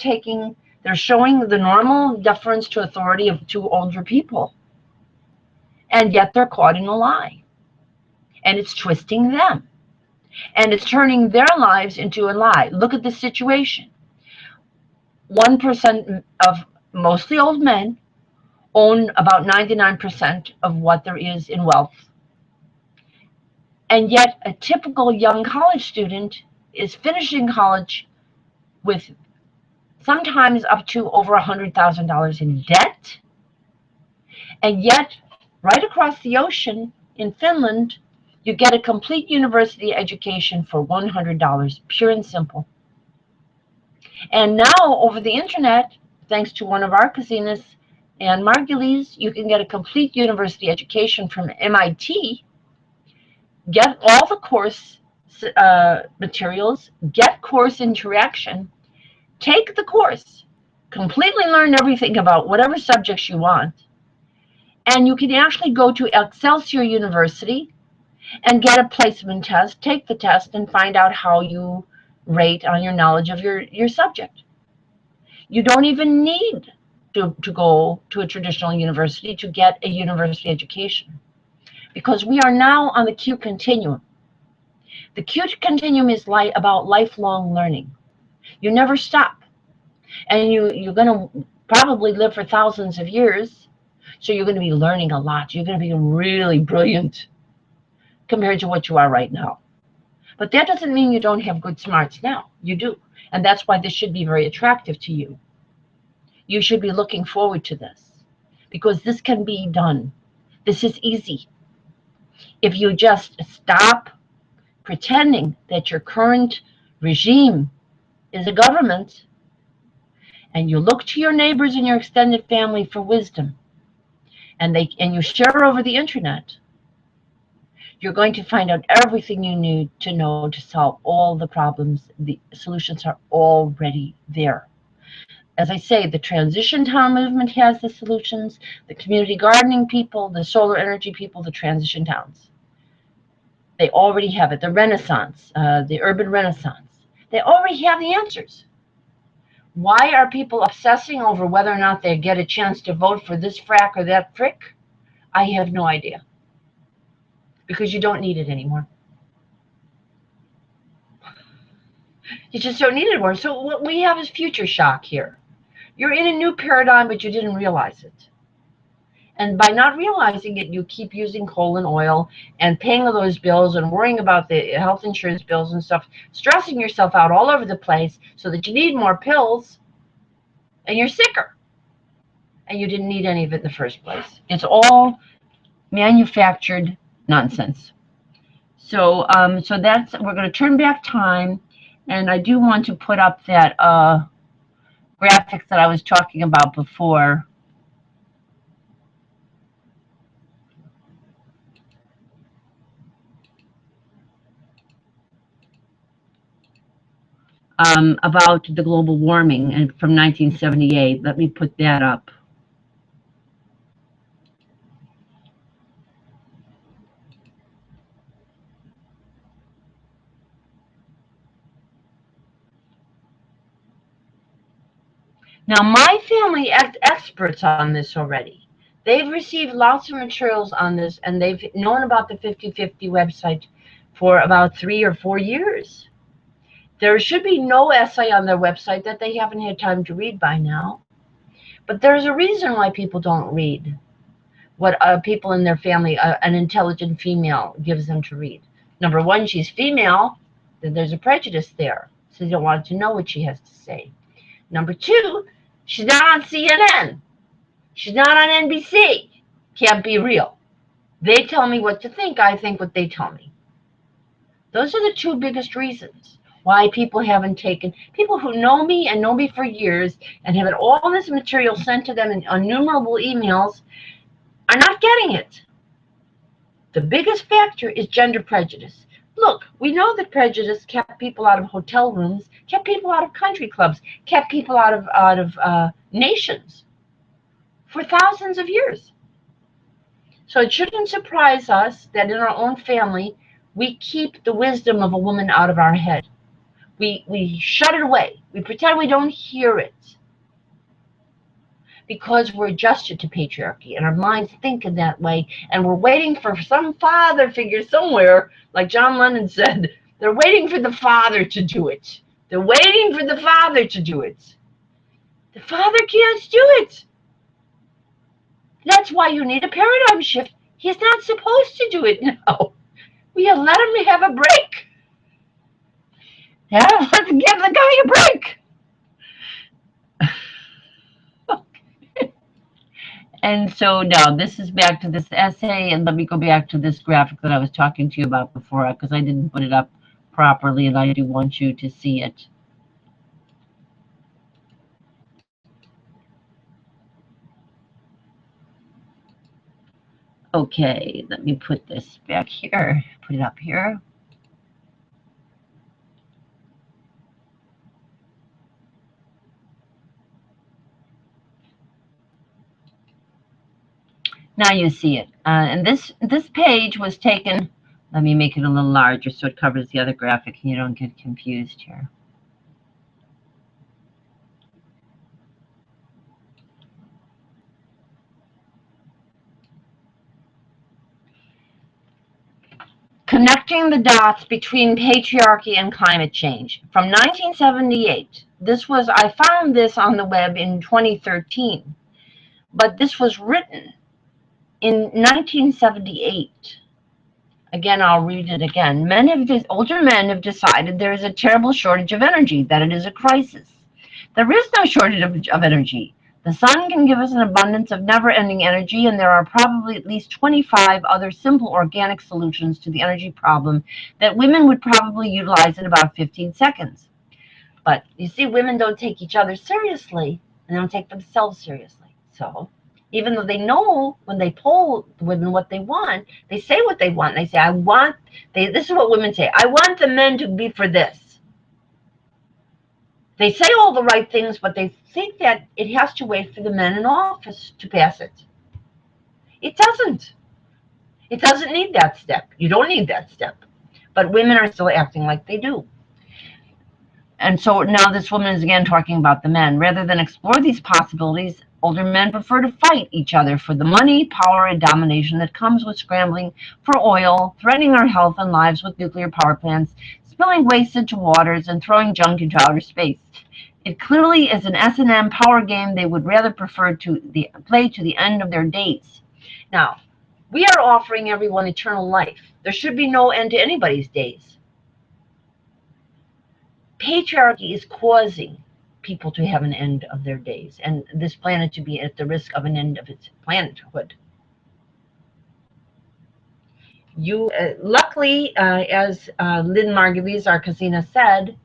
Speaker 1: showing the normal deference to authority of two older people. And yet they're caught in a lie. And it's twisting them. And it's turning their lives into a lie. Look at the situation. 1% of mostly old men own about 99% of what there is in wealth. And yet a typical young college student is finishing college with sometimes up to over $100,000 in debt. And yet, right across the ocean in Finland, you get a complete university education for $100, pure and simple. And now, over the internet, thanks to one of our cousines, and Margulies, you can get a complete university education from MIT, get all the course materials, get course interaction, take the course, completely learn everything about whatever subjects you want, and you can actually go to Excelsior University and get a placement test, take the test, and find out how you rate on your knowledge of your subject. You don't even need to go to a traditional university to get a university education, because we are now on the Q continuum. The Q continuum is about lifelong learning. You never stop. And you're going to probably live for thousands of years, so you're going to be learning a lot. You're going to be really brilliant compared to what you are right now. But that doesn't mean you don't have good smarts now. You do. And that's why this should be very attractive to you. You should be looking forward to this, because this can be done. This is easy. If you just stop pretending that your current regime is a government, and you look to your neighbors and your extended family for wisdom, and you share over the internet, you're going to find out everything you need to know to solve all the problems. The solutions are already there. As I say, the transition town movement has the solutions, the community gardening people, the solar energy people, the transition towns. They already have it. The Renaissance, the urban Renaissance. They already have the answers. Why are people obsessing over whether or not they get a chance to vote for this frack or that frick? I have no idea. Because you don't need it anymore. You just don't need it anymore. So what we have is future shock here. You're in a new paradigm, but you didn't realize it. And by not realizing it, you keep using coal and oil and paying all those bills and worrying about the health insurance bills and stuff, stressing yourself out all over the place so that you need more pills and you're sicker. And you didn't need any of it in the first place. It's all manufactured nonsense. So that's, we're going to turn back time, and I do want to put up that graphics that I was talking about before. about the global warming and from 1978. Let me put that up. Now, my family experts on this already. They've received lots of materials on this, and they've known about the 50/50 website for about 3 or 4 years. There should be no essay on their website that they haven't had time to read by now. But there's a reason why people don't read what people in their family, an intelligent female, gives them to read. Number one, she's female, then there's a prejudice there, so they don't want to know what she has to say. Number two, she's not on CNN. She's not on NBC. Can't be real. They tell me what to think. I think what they tell me. Those are the two biggest reasons why people haven't taken, people who know me and know me for years and have had all this material sent to them in innumerable emails are not getting it. The biggest factor is gender prejudice. Look, we know that prejudice kept people out of hotel rooms, kept people out of country clubs, kept people out of nations for thousands of years. So it shouldn't surprise us that in our own family, we keep the wisdom of a woman out of our head. We shut it away. We pretend we don't hear it because we're adjusted to patriarchy and our minds think in that way, and we're waiting for some father figure somewhere, like John Lennon said, they're waiting for the father to do it. They're waiting for the father to do it. The father can't do it. That's why you need a paradigm shift. He's not supposed to do it now. We let him have a break. Yeah, let's give the guy a break. Okay. And so now this is back to this essay, and let me go back to this graphic that I was talking to you about before, because I didn't put it up properly, and I do want you to see it. Okay, let me put this back here, put it up here. Now you see it. And this page was taken, let me make it a little larger so it covers the other graphic and you don't get confused here. Connecting the dots between patriarchy and climate change. From 1978, I found this on the web in 2013, but this was written in 1978. Again, I'll read it again. Older men have decided there is a terrible shortage of energy, that it is a crisis. There is no shortage of energy. The sun can give us an abundance of never-ending energy, and there are probably at least 25 other simple organic solutions to the energy problem that women would probably utilize in about 15 seconds. But you see, women don't take each other seriously, and they don't take themselves seriously. So even though they know when they poll the women what they want, they say what they want. They say, this is what women say, I want the men to be for this. They say all the right things, but they think that it has to wait for the men in office to pass it. It doesn't. It doesn't need that step. You don't need that step. But women are still acting like they do. And so now this woman is again talking about the men. Rather than explore these possibilities, older men prefer to fight each other for the money, power, and domination that comes with scrambling for oil, threatening our health and lives with nuclear power plants, spilling waste into waters, and throwing junk into outer space. It clearly is an S&M power game they would rather prefer to play to the end of their days. Now, we are offering everyone eternal life. There should be no end to anybody's days. Patriarchy is causing people to have an end of their days, and this planet to be at the risk of an end of its planethood. Luckily, as Lynn Margulies, our Casina, said,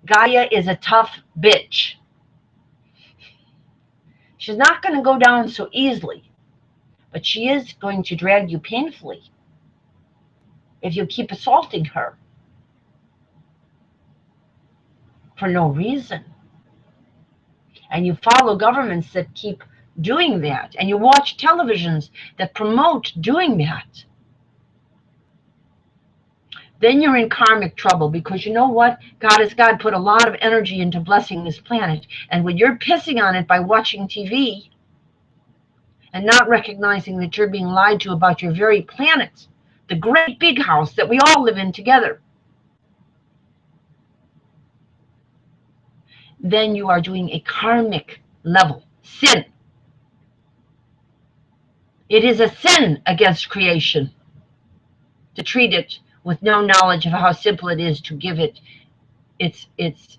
Speaker 1: Gaia is a tough bitch. She's not going to go down so easily, but she is going to drag you painfully if you keep assaulting her. for no reason. And you follow governments that keep doing that, and you watch televisions that promote doing that, then you're in karmic trouble, because you know what? God put a lot of energy into blessing this planet, and when you're pissing on it by watching TV and not recognizing that you're being lied to about your very planet, the great big house that we all live in together, then you are doing a karmic level sin. It is a sin against creation to treat it with no knowledge of how simple it is to give it its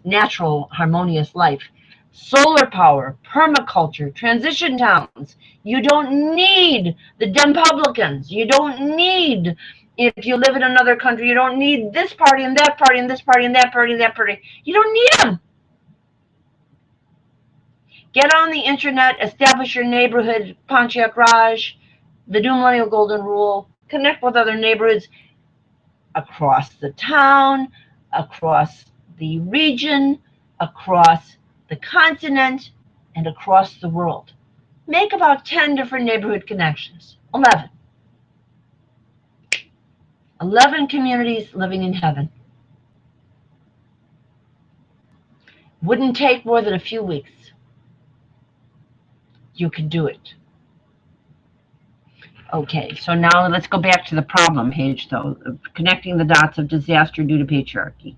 Speaker 1: natural harmonious life. Solar power, permaculture, transition towns. You don't need the Dempublicans. You don't need, if you live in another country, you don't need this party and that party and this party and that party and that party. You don't need them. Get on the internet, establish your neighborhood, Pontiac Raj, the New Millennial Golden Rule, connect with other neighborhoods across the town, across the region, across the continent, and across the world. Make about 10 different neighborhood connections. 11 communities living in heaven. Wouldn't take more than a few weeks. You could do it. Okay, so now let's go back to the problem page, though, of connecting the dots of disaster due to patriarchy.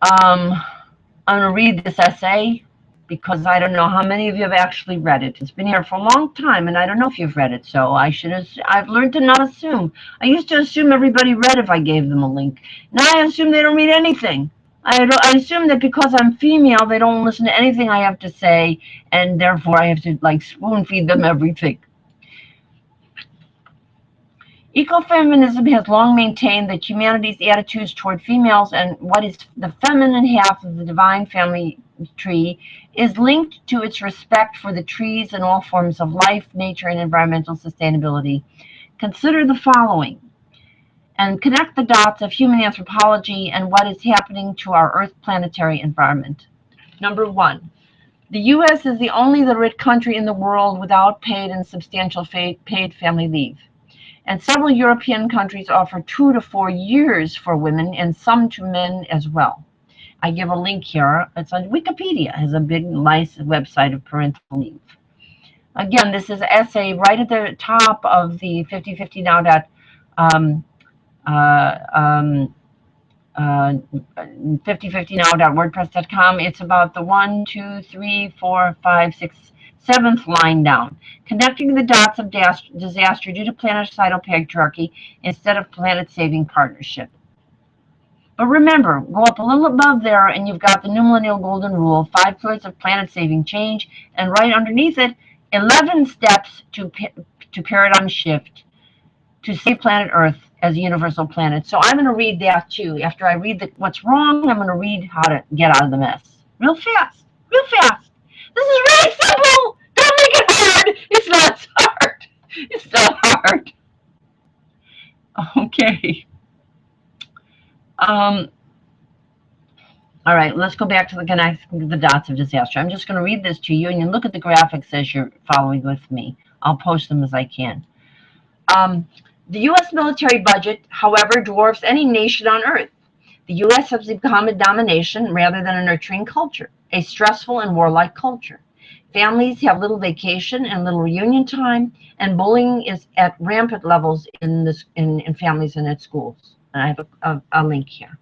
Speaker 1: I'm going to read this essay because I don't know how many of you have actually read it. It's been here for a long time, and I don't know if you've read it, so I've learned to not assume. I used to assume everybody read if I gave them a link. Now I assume they don't read anything. I assume that because I'm female, they don't listen to anything I have to say, and therefore I have to, like, spoon-feed them everything. Ecofeminism has long maintained that humanity's attitudes toward females and what is the feminine half of the divine family tree is linked to its respect for the trees and all forms of life, nature, and environmental sustainability. Consider the following and connect the dots of human anthropology and what is happening to our Earth planetary environment. Number one, the U.S. is the only literate country in the world without paid and substantial paid family leave. And several European countries offer 2 to 4 years for women and some to men as well. I give a link here. It's on Wikipedia. It has a big, nice website of parental leave. Again, this is an essay right at the top of the 5050now.wordpress.com. It's about the 1, 2, 3, 4, 5, 6, 7th line down. Connecting the dots of disaster due to planecidal patriarchy instead of planet-saving partnership. But remember, go up a little above there and you've got the New Millennial Golden Rule, 5 pillars of planet-saving change, and right underneath it, 11 steps to paradigm shift to save planet Earth as a universal planet. So I'm going to read that too. After I read what's wrong, I'm going to read how to get out of the mess. Real fast. Real fast. This is really simple. Don't make it hard. It's not hard. It's not hard. Okay. All right, let's go back to connecting the dots of disaster. I'm just going to read this to you, and you look at the graphics as you're following with me. I'll post them as I can. The U.S. military budget, however, dwarfs any nation on Earth. The U.S. has become a domination rather than a nurturing culture, a stressful and warlike culture. Families have little vacation and little reunion time, and bullying is at rampant levels in families and at schools. And I have a link here.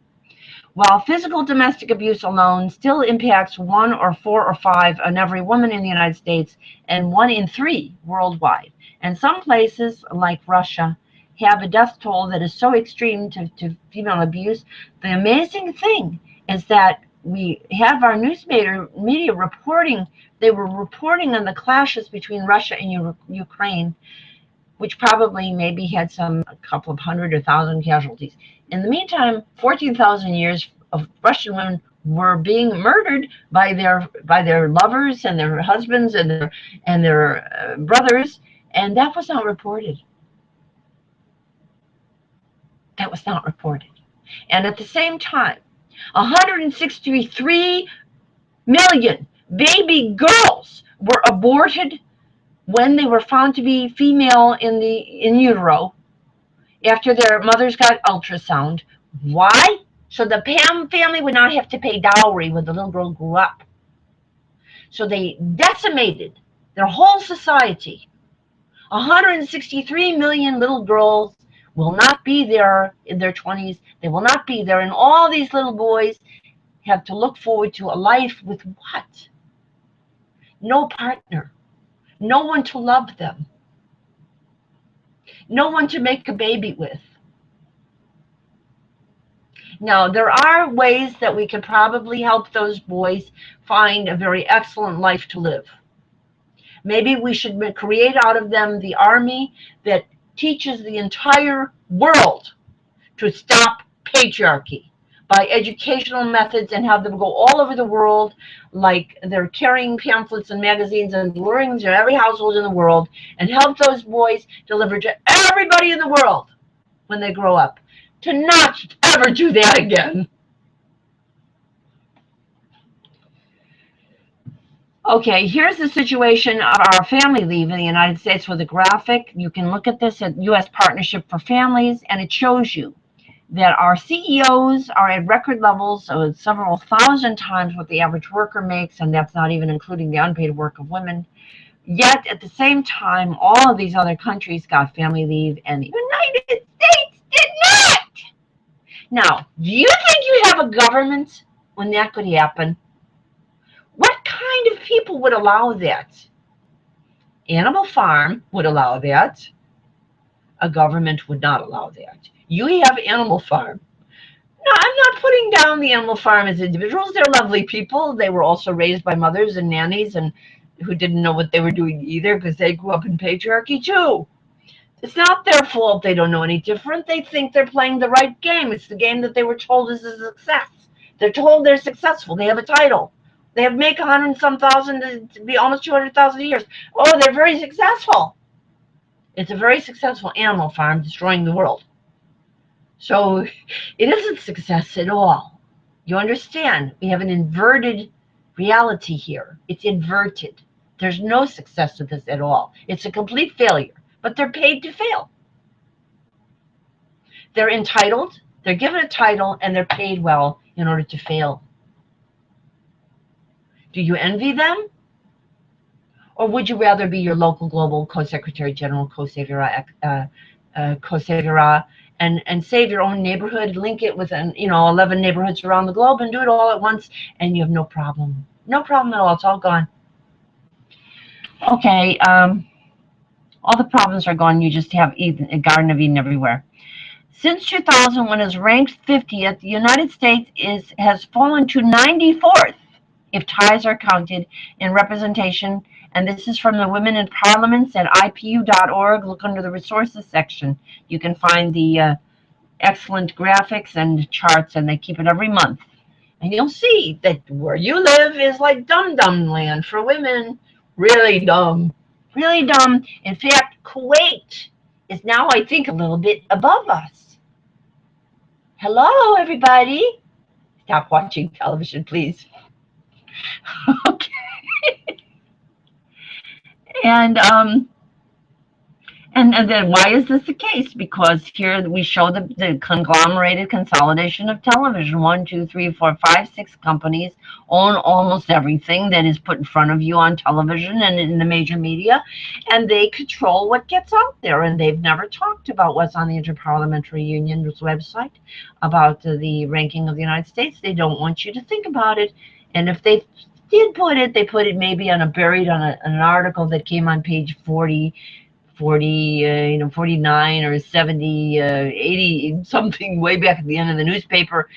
Speaker 1: While physical domestic abuse alone still impacts 1 or 4 or 5 on every woman in the United States and 1 in 3 worldwide. And some places, like Russia, have a death toll that is so extreme to female abuse. The amazing thing is that we have our news media reporting. They were reporting on the clashes between Russia and Ukraine, which probably maybe had a couple of 100 or 1,000 casualties. In the meantime, 14,000 years of Russian women were being murdered by their lovers and their husbands and their brothers, and that was not reported. That was not reported. And at the same time, 163 million baby girls were aborted when they were found to be female in utero after their mothers got ultrasound. Why? So the family would not have to pay dowry when the little girl grew up. So they decimated their whole society. 163 million little girls will not be there in their 20s. They will not be there. And all these little boys have to look forward to a life with what? No partner. No one to love them. No one to make a baby with. Now, there are ways that we can probably help those boys find a very excellent life to live. Maybe we should create out of them the army that teaches the entire world to stop patriarchy by educational methods and have them go all over the world, like they're carrying pamphlets and magazines and luring to every household in the world, and help those boys deliver to everybody in the world when they grow up to not ever do that again. Okay, here's the situation of our family leave in the United States with a graphic. You can look at this at U.S. Partnership for Families, and it shows you that our CEOs are at record levels, so it's several thousand times what the average worker makes, and that's not even including the unpaid work of women. Yet, at the same time, all of these other countries got family leave, and the United States did not. Now, do you think you have a government when that could happen? What kind of people would allow that? Animal Farm would allow that. A government would not allow that. You have Animal Farm. No, I'm not putting down the Animal Farm as individuals. They're lovely people. They were also raised by mothers and nannies and who didn't know what they were doing either because they grew up in patriarchy too. It's not their fault they don't know any different. They think they're playing the right game. It's the game that they were told is a success. They're told they're successful. They have a title. They have make 100-some thousand to be almost 200,000 a year. Oh, they're very successful. It's a very successful Animal Farm destroying the world. So it isn't success at all. You understand? We have an inverted reality here. It's inverted. There's no success with this at all. It's a complete failure, but they're paid to fail. They're entitled, they're given a title, and they're paid well in order to fail. Do you envy them? Or would you rather be your local global co-secretary general, co-savior, and save your own neighborhood, link it with 11 neighborhoods around the globe and do it all at once, and you have no problem. No problem at all. It's all gone. Okay, all the problems are gone. You just have Eden, a Garden of Eden everywhere. Since 2000, when it was ranked 50th, the United States has fallen to 94th if ties are counted in representation. And this is from the Women in Parliaments at IPU.org. Look under the resources section. You can find the excellent graphics and charts, and they keep it every month. And you'll see that where you live is like dumb land for women. Really dumb. Really dumb. In fact, Kuwait is now, I think, a little bit above us. Hello, everybody. Stop watching television, please. Okay. And then why is this the case? Because here we show the conglomerated consolidation of television. 1, 2, 3, 4, 5, 6 companies own almost everything that is put in front of you on television and in the major media, and they control what gets out there. And they've never talked about what's on the Interparliamentary Union's website about the ranking of the United States. They don't want you to think about it. And if they did put it, they put it maybe buried on an article that came on page 40, 49 or 70, 80, something way back at the end of the newspaper,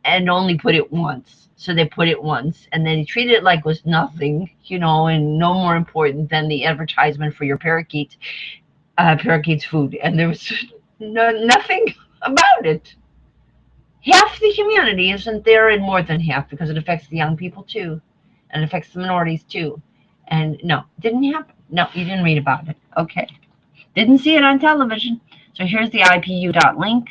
Speaker 1: and only put it once. So they put it once, and then they treated it like it was nothing, and no more important than the advertisement for your parakeet's food. And there was nothing about it. Half the community isn't there, and more than half, because it affects the young people too, and it affects the minorities too. And no, didn't happen. No, you didn't read about it. Okay. Didn't see it on television. So here's the IPU.link.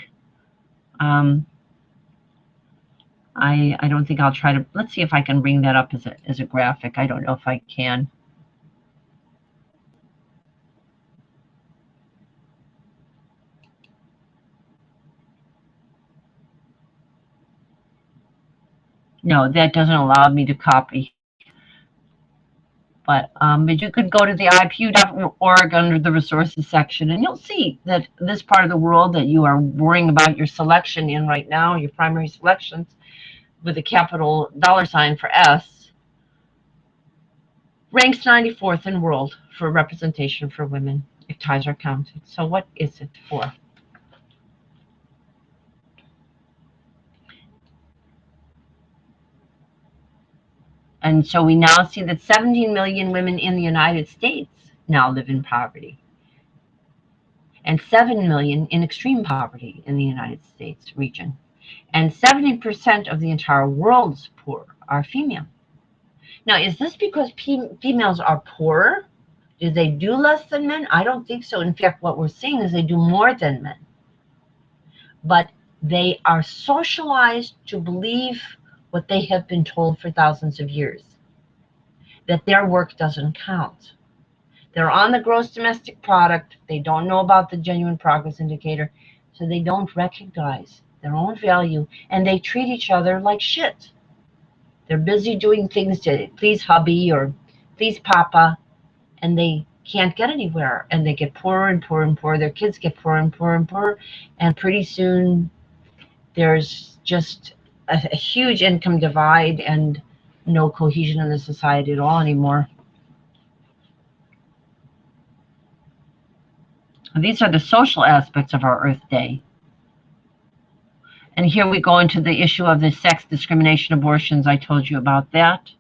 Speaker 1: I don't think I'll try to, let's see if I can bring that up as a graphic. I don't know if I can. No, that doesn't allow me to copy. But you could go to the ipu.org under the resources section, and you'll see that this part of the world that you are worrying about your selection in right now, your primary selections, with a capital $ for S, ranks 94th in world for representation for women, if ties are counted. So what is it for? And so we now see that 17 million women in the United States now live in poverty, and 7 million in extreme poverty in the United States region. And 70% of the entire world's poor are female. Now, is this because females are poorer? Do they do less than men? I don't think so. In fact, what we're seeing is they do more than men. But they are socialized to believe what they have been told for thousands of years, that their work doesn't count. They're on the gross domestic product. They don't know about the genuine progress indicator, so they don't recognize their own value, and they treat each other like shit. They're busy doing things to please hubby or please papa, and they can't get anywhere, and they get poorer and poorer and poorer. Their kids get poorer and poorer and poorer, and pretty soon there's just a huge income divide and no cohesion in the society at all anymore. These are the social aspects of our Earth Day. And here we go into the issue of the sex discrimination abortions. I told you about that.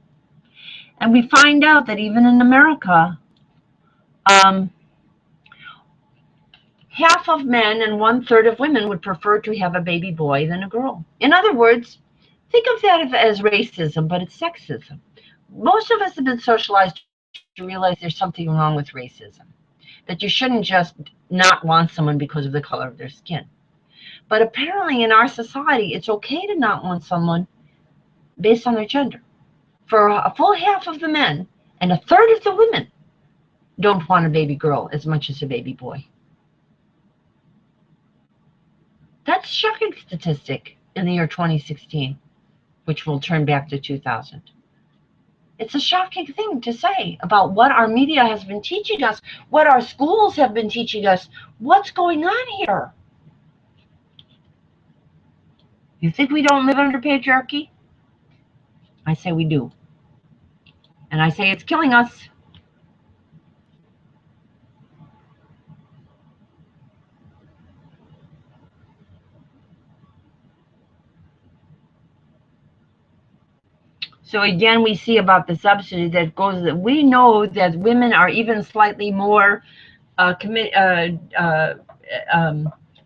Speaker 1: And we find out that even in America, half of men and 1/3 of women would prefer to have a baby boy than a girl. In other words, think of that as racism, but it's sexism. Most of us have been socialized to realize there's something wrong with racism, that you shouldn't just not want someone because of the color of their skin. But apparently in our society, it's okay to not want someone based on their gender. For a full half of the men and 1/3 of the women don't want a baby girl as much as a baby boy. That's a shocking statistic in the year 2016, which will turn back to 2000. It's a shocking thing to say about what our media has been teaching us, what our schools have been teaching us. What's going on here? You think we don't live under patriarchy? I say we do. And I say it's killing us. So again, we see about the subsidy that goes, that we know that women are even slightly more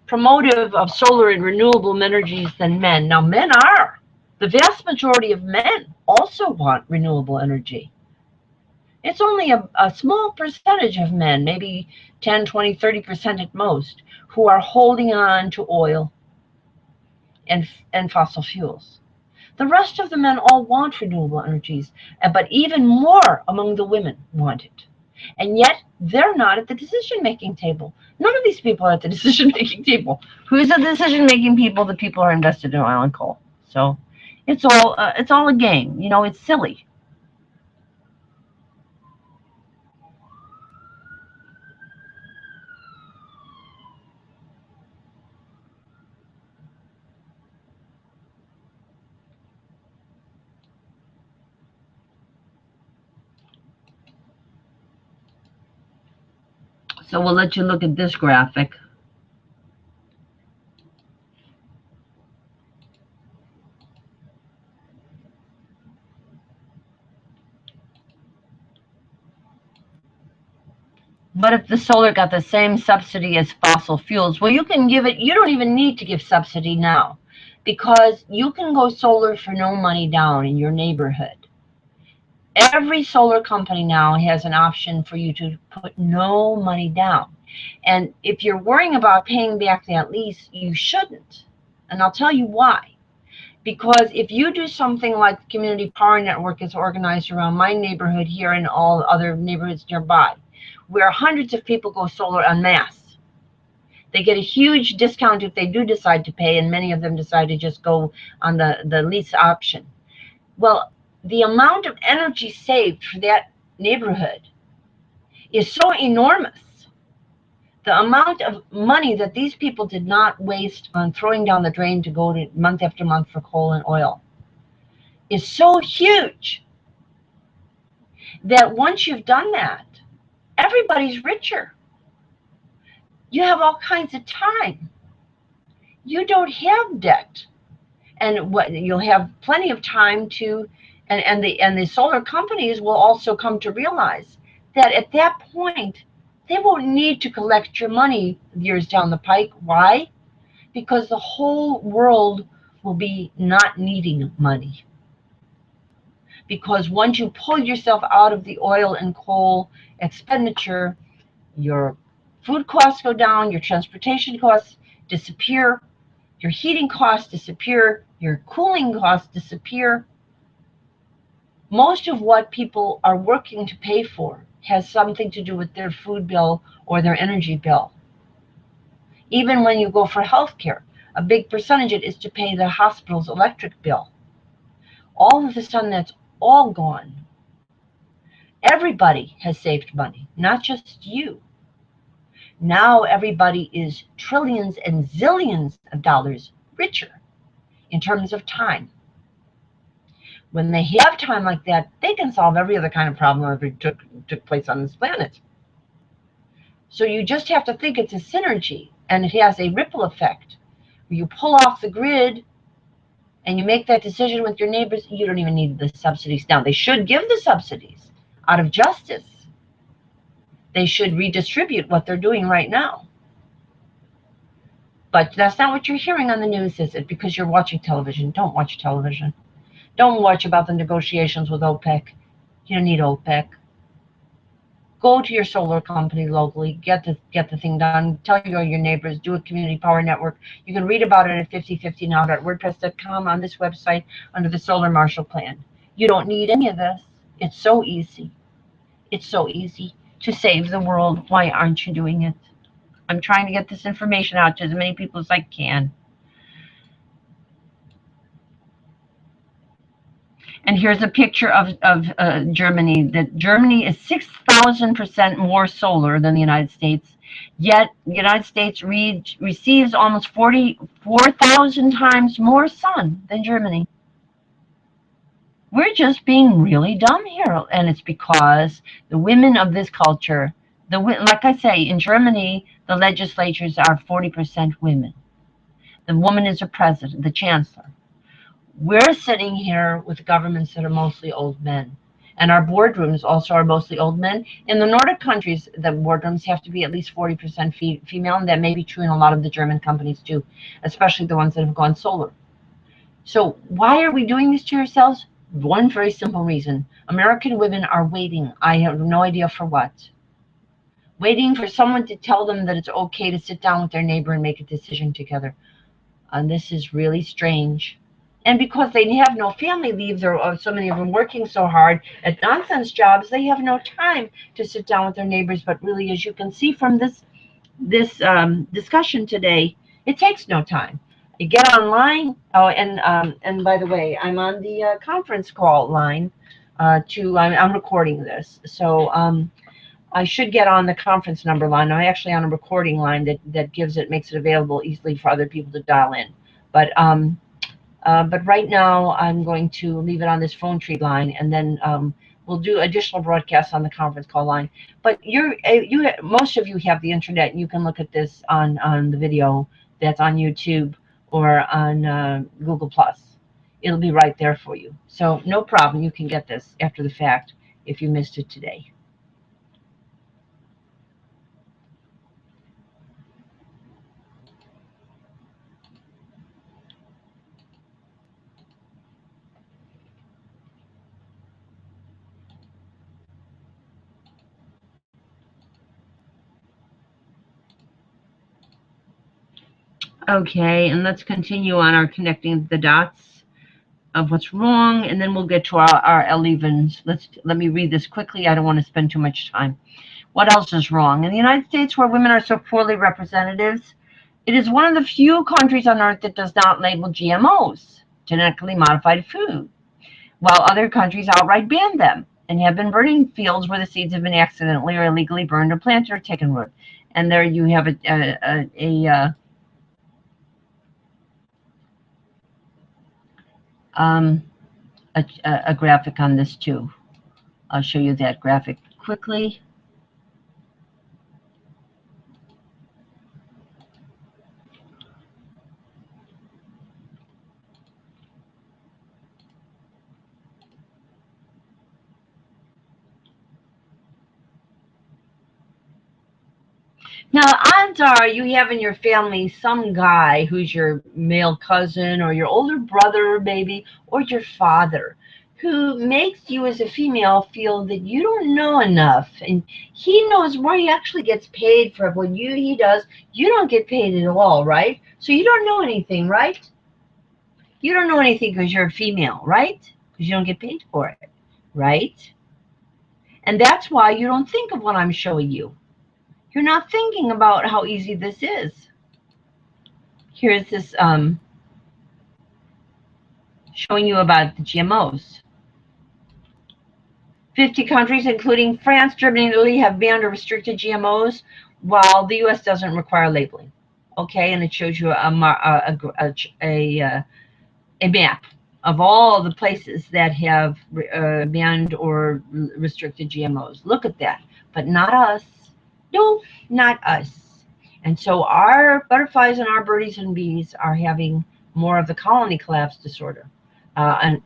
Speaker 1: promotive of solar and renewable energies than men. Now, men are. The vast majority of men also want renewable energy. It's only a small percentage of men, maybe 10, 20, 30% at most, who are holding on to oil and fossil fuels. The rest of the men all want renewable energies, but even more among the women want it. And yet, they're not at the decision-making table. None of these people are at the decision-making table. Who's at the decision-making people? The people are invested in oil and coal. So it's all a game. You know, it's silly. So we'll let you look at this graphic. What if the solar got the same subsidy as fossil fuels? Well, you can give it, you don't even need to give subsidy now, because you can go solar for no money down in your neighborhood. Every solar company now has an option for you to put no money down. And if you're worrying about paying back that lease, you shouldn't. And I'll tell you why. Because if you do something like the Community Power Network is organized around my neighborhood here and all other neighborhoods nearby, where hundreds of people go solar en masse, they get a huge discount if they do decide to pay, and many of them decide to just go on the lease option. Well, the amount of energy saved for that neighborhood is so enormous. The amount of money that these people did not waste on throwing down the drain to go to month after month for coal and oil is so huge that once you've done that, everybody's richer. You have all kinds of time. You don't have debt. And what you'll have plenty of time to, and the solar companies will also come to realize that at that point, they won't need to collect your money years down the pike. Why? Because the whole world will be not needing money. Because once you pull yourself out of the oil and coal expenditure, your food costs go down, your transportation costs disappear, your heating costs disappear, your cooling costs disappear. Most of what people are working to pay for has something to do with their food bill or their energy bill. Even when you go for health care, a big percentage of it is to pay the hospital's electric bill. All of a sudden, that's all gone. Everybody has saved money, not just you. Now everybody is trillions and zillions of dollars richer in terms of time. When they have time like that, they can solve every other kind of problem that took place on this planet. So you just have to think it's a synergy, and it has a ripple effect. Where you pull off the grid and you make that decision with your neighbors, you don't even need the subsidies. Now, they should give the subsidies out of justice. They should redistribute what they're doing right now. But that's not what you're hearing on the news, is it? Because you're watching television. Don't watch television. Don't watch about the negotiations with OPEC. You don't need OPEC. Go to your solar company locally. Get the thing done. Tell your neighbors. Do a community power network. You can read about it at 5050now.wordpress.com on this website under the Solar Marshall Plan. You don't need any of this. It's so easy. It's so easy to save the world. Why aren't you doing it? I'm trying to get this information out to as many people as I can. And here's a picture of Germany. That Germany is 6,000% more solar than the United States. Yet the United States receives almost 44,000 times more sun than Germany. We're just being really dumb here. And it's because the women of this culture, like I say, in Germany, the legislatures are 40% women. The woman is a president, the chancellor. We're sitting here with governments that are mostly old men. And our boardrooms also are mostly old men. In the Nordic countries, the boardrooms have to be at least 40% female, and that may be true in a lot of the German companies too, especially the ones that have gone solar. So why are we doing this to ourselves? One very simple reason. American women are waiting. I have no idea for what. Waiting for someone to tell them that it's okay to sit down with their neighbor and make a decision together. And this is really strange. And because they have no family leave, so many of them working so hard at nonsense jobs, they have no time to sit down with their neighbors. But really, as you can see from this discussion today, it takes no time. You get online. Oh, and by the way, I'm on the conference call line. I'm recording this, so I should get on the conference number line. I'm actually on a recording line that makes it available easily for other people to dial in. But right now, I'm going to leave it on this phone tree line, and then we'll do additional broadcasts on the conference call line. But most of you have the internet, and you can look at this on the video that's on YouTube or on Google+. It'll be right there for you. So no problem. You can get this after the fact if you missed it today. Okay, and let's continue on our connecting the dots. of what's wrong, and then we'll get to our L-evens. Let me read this quickly. I don't want to spend too much time. What else is wrong? In the United States, where women are so poorly represented, it is one of the few countries on earth that does not label GMOs, genetically modified food, while other countries outright ban them and have been burning fields where the seeds have been accidentally or illegally burned or planted or taken root. And there you have a graphic on this too. I'll show you that graphic quickly. Now, odds are you have in your family some guy who's your male cousin or your older brother, maybe, or your father, who makes you as a female feel that you don't know enough. And he knows more. He actually gets paid for what he does. You don't get paid at all, right? So you don't know anything, right? You don't know anything because you're a female, right? Because you don't get paid for it, right? And that's why you don't think of what I'm showing you. You're not thinking about how easy this is. Here's this showing you about the GMOs. 50 countries, including France, Germany, and Italy, have banned or restricted GMOs, while the U.S. doesn't require labeling. Okay, and it shows you a map of all the places that have banned or restricted GMOs. Look at that, but not us. No, not us. And so our butterflies and our birdies and bees are having more of the colony collapse disorder and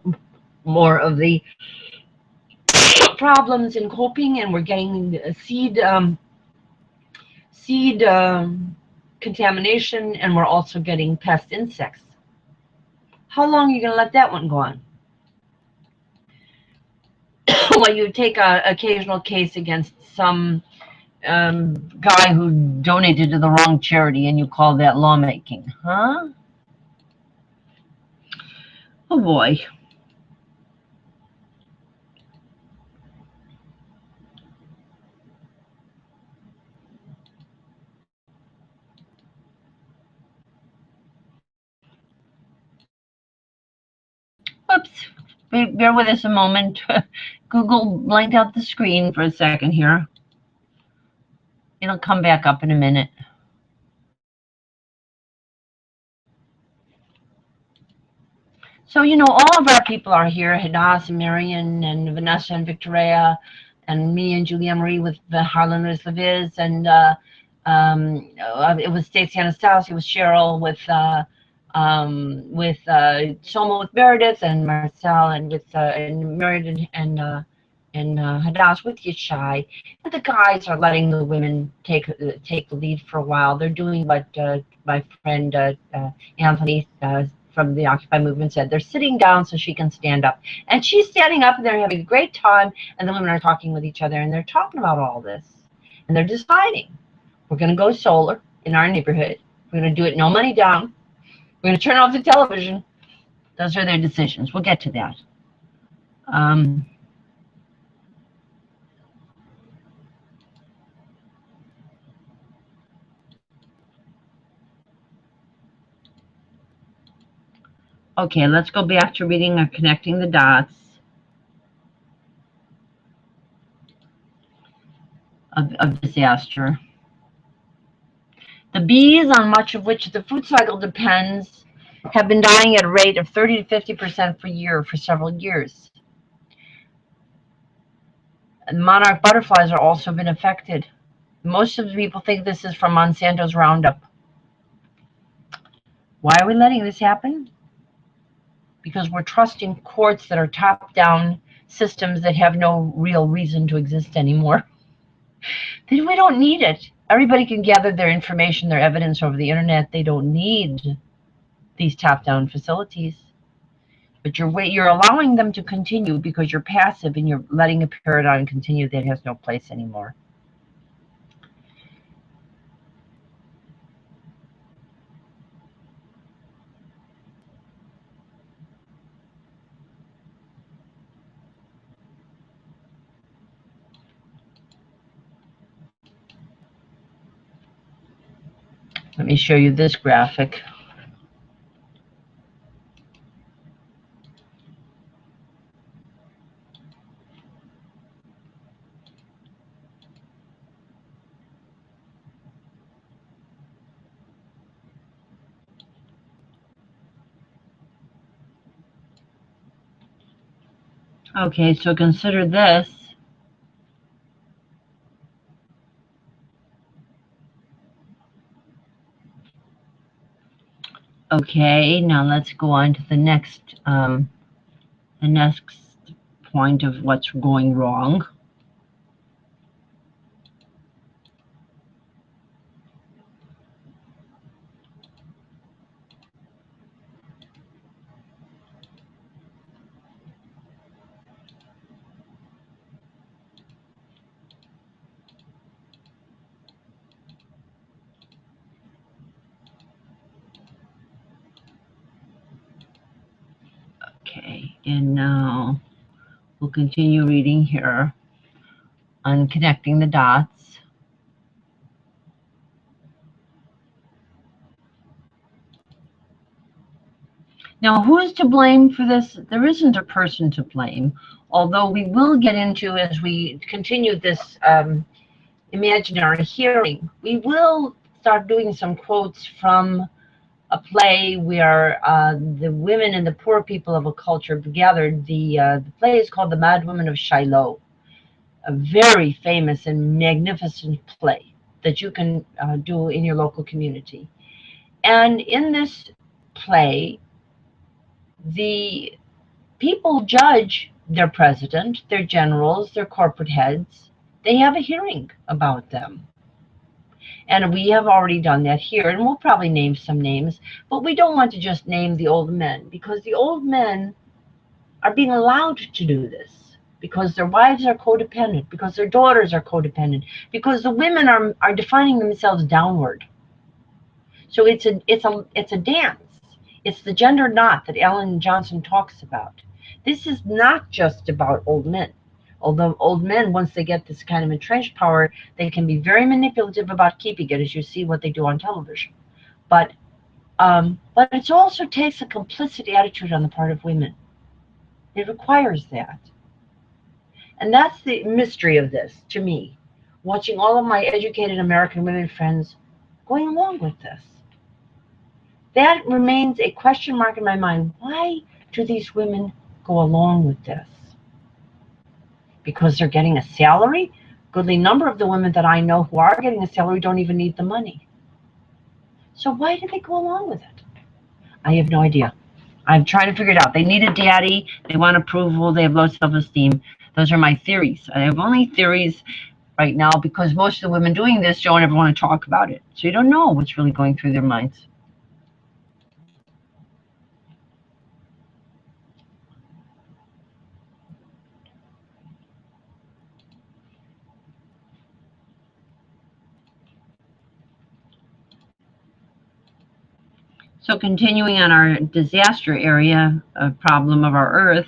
Speaker 1: more of the problems in coping, and we're getting seed contamination, and we're also getting pest insects. How long are you going to let that one go on? Well, you take an occasional case against some guy who donated to the wrong charity, and you call that lawmaking, huh? Oh boy. Oops. Bear with us a moment. Google blanked out the screen for a second here. It'll come back up in a minute. So, you know, all of our people are here, Hadass and Marion and Vanessa and Victoria and me and Julia Marie with the Harlan Rizleviz, and it was Stacey Anastasia, it was Cheryl with Soma with Meredith, and Marcel, and with and Meredith and Hadass with Yishai. And the guys are letting the women take the lead for a while. They're doing what my friend Anthony from the Occupy movement said. They're sitting down so she can stand up. And she's standing up, and they're having a great time, and the women are talking with each other, and they're talking about all this. And they're deciding, we're going to go solar in our neighborhood. We're going to do it no money down. We're going to turn off the television. Those are their decisions. We'll get to that. Okay, let's go back to reading or connecting the dots of disaster. The bees, on much of which the food cycle depends, have been dying at a rate of 30 to 50% per year for several years. And monarch butterflies are also been affected. Most of the people think this is from Monsanto's Roundup. Why are we letting this happen? Because we're trusting courts that are top-down systems that have no real reason to exist anymore. We don't need it. Everybody can gather their information, their evidence over the internet. They don't need these top-down facilities. But you're allowing them to continue because you're passive, and you're letting a paradigm continue that has no place anymore. Let me show you this graphic. Okay, so consider this. Okay, now let's go on to the next point of what's going wrong. Okay, and now we'll continue reading here on connecting the dots. Now, who is to blame for this? There isn't a person to blame, although we will get into, as we continue this imaginary hearing, we will start doing some quotes from a play where the women and the poor people of a culture gathered. The play is called The Mad Women of Shiloh, a very famous and magnificent play that you can do in your local community. And in this play, the people judge their president, their generals, their corporate heads. They have a hearing about them. And we have already done that here, and we'll probably name some names, but we don't want to just name the old men, because the old men are being allowed to do this, because their wives are codependent, because their daughters are codependent, because the women are defining themselves downward. So it's a dance. It's the gender knot that Ellen Johnson talks about. This is not just about old men. Although old men, once they get this kind of entrenched power, they can be very manipulative about keeping it, as you see what they do on television. But it also takes a complicit attitude on the part of women. It requires that. And that's the mystery of this, to me, watching all of my educated American women friends going along with this. That remains a question mark in my mind. Why do these women go along with this? Because they're getting a salary? Goodly number of the women that I know who are getting a salary don't even need the money. So why do they go along with it? I have no idea. I'm trying to figure it out. They need a daddy. They want approval. They have low self-esteem. Those are my theories. I have only theories right now because most of the women doing this don't ever want to talk about it. So you don't know what's really going through their minds. So continuing on our disaster area, problem of our Earth,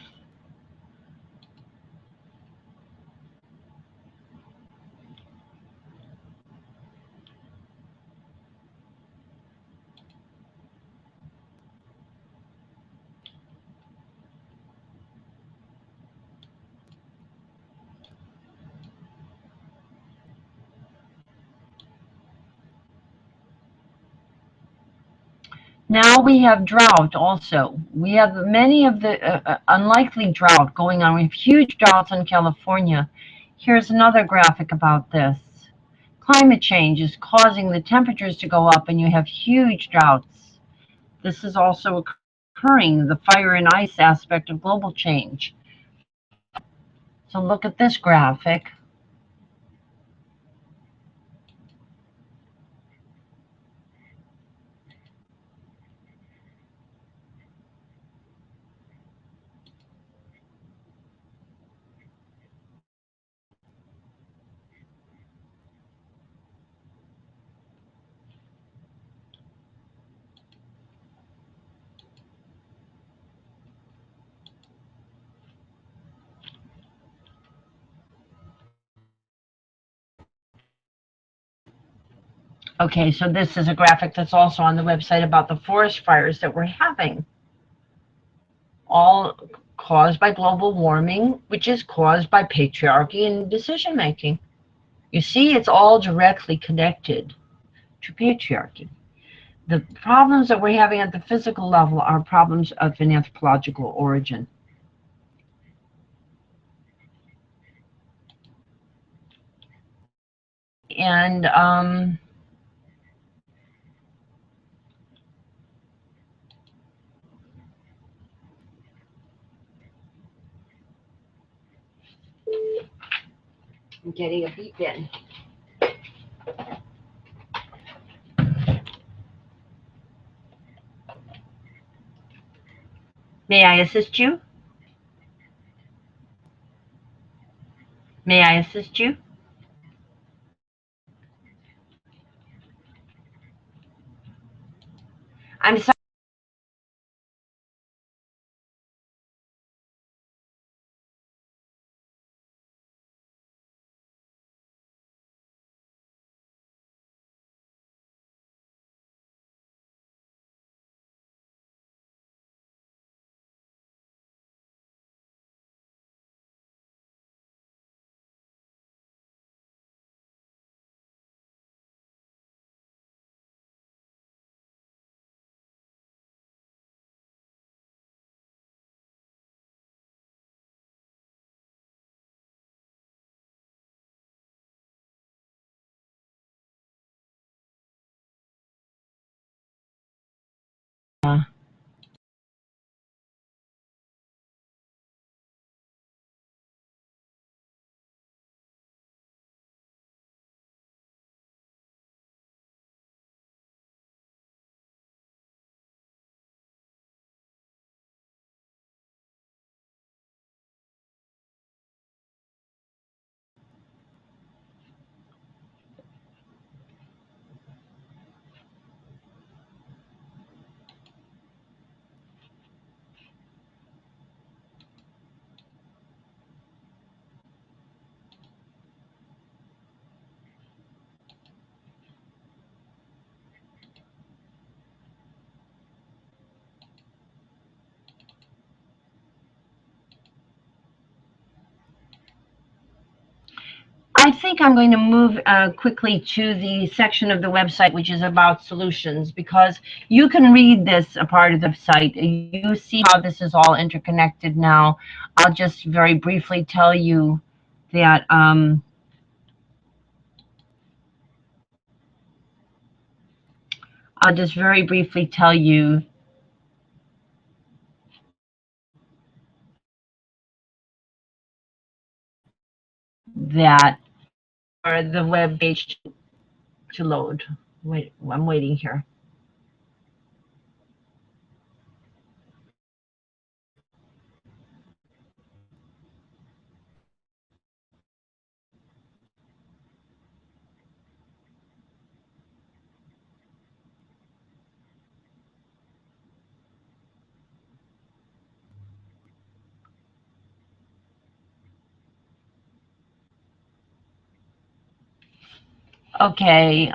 Speaker 1: now we have drought also. We have many of the unlikely drought going on. We have huge droughts in California. Here's another graphic about this. Climate change is causing the temperatures to go up, and you have huge droughts. This is also occurring, the fire and ice aspect of global change. So look at this graphic. Okay, so this is a graphic that's also on the website about the forest fires that we're having, all caused by global warming, which is caused by patriarchy and decision making. You see, it's all directly connected to patriarchy. The problems that we're having at the physical level are problems of an anthropological origin. And I'm getting a beep in. May I assist you? May I assist you? I'm sorry. I think I'm going to move quickly to the section of the website which is about solutions, because you can read this a part of the site. You see how this is all interconnected now. I'll just very briefly tell you that that for the web page to load. Wait, I'm waiting here. Okay.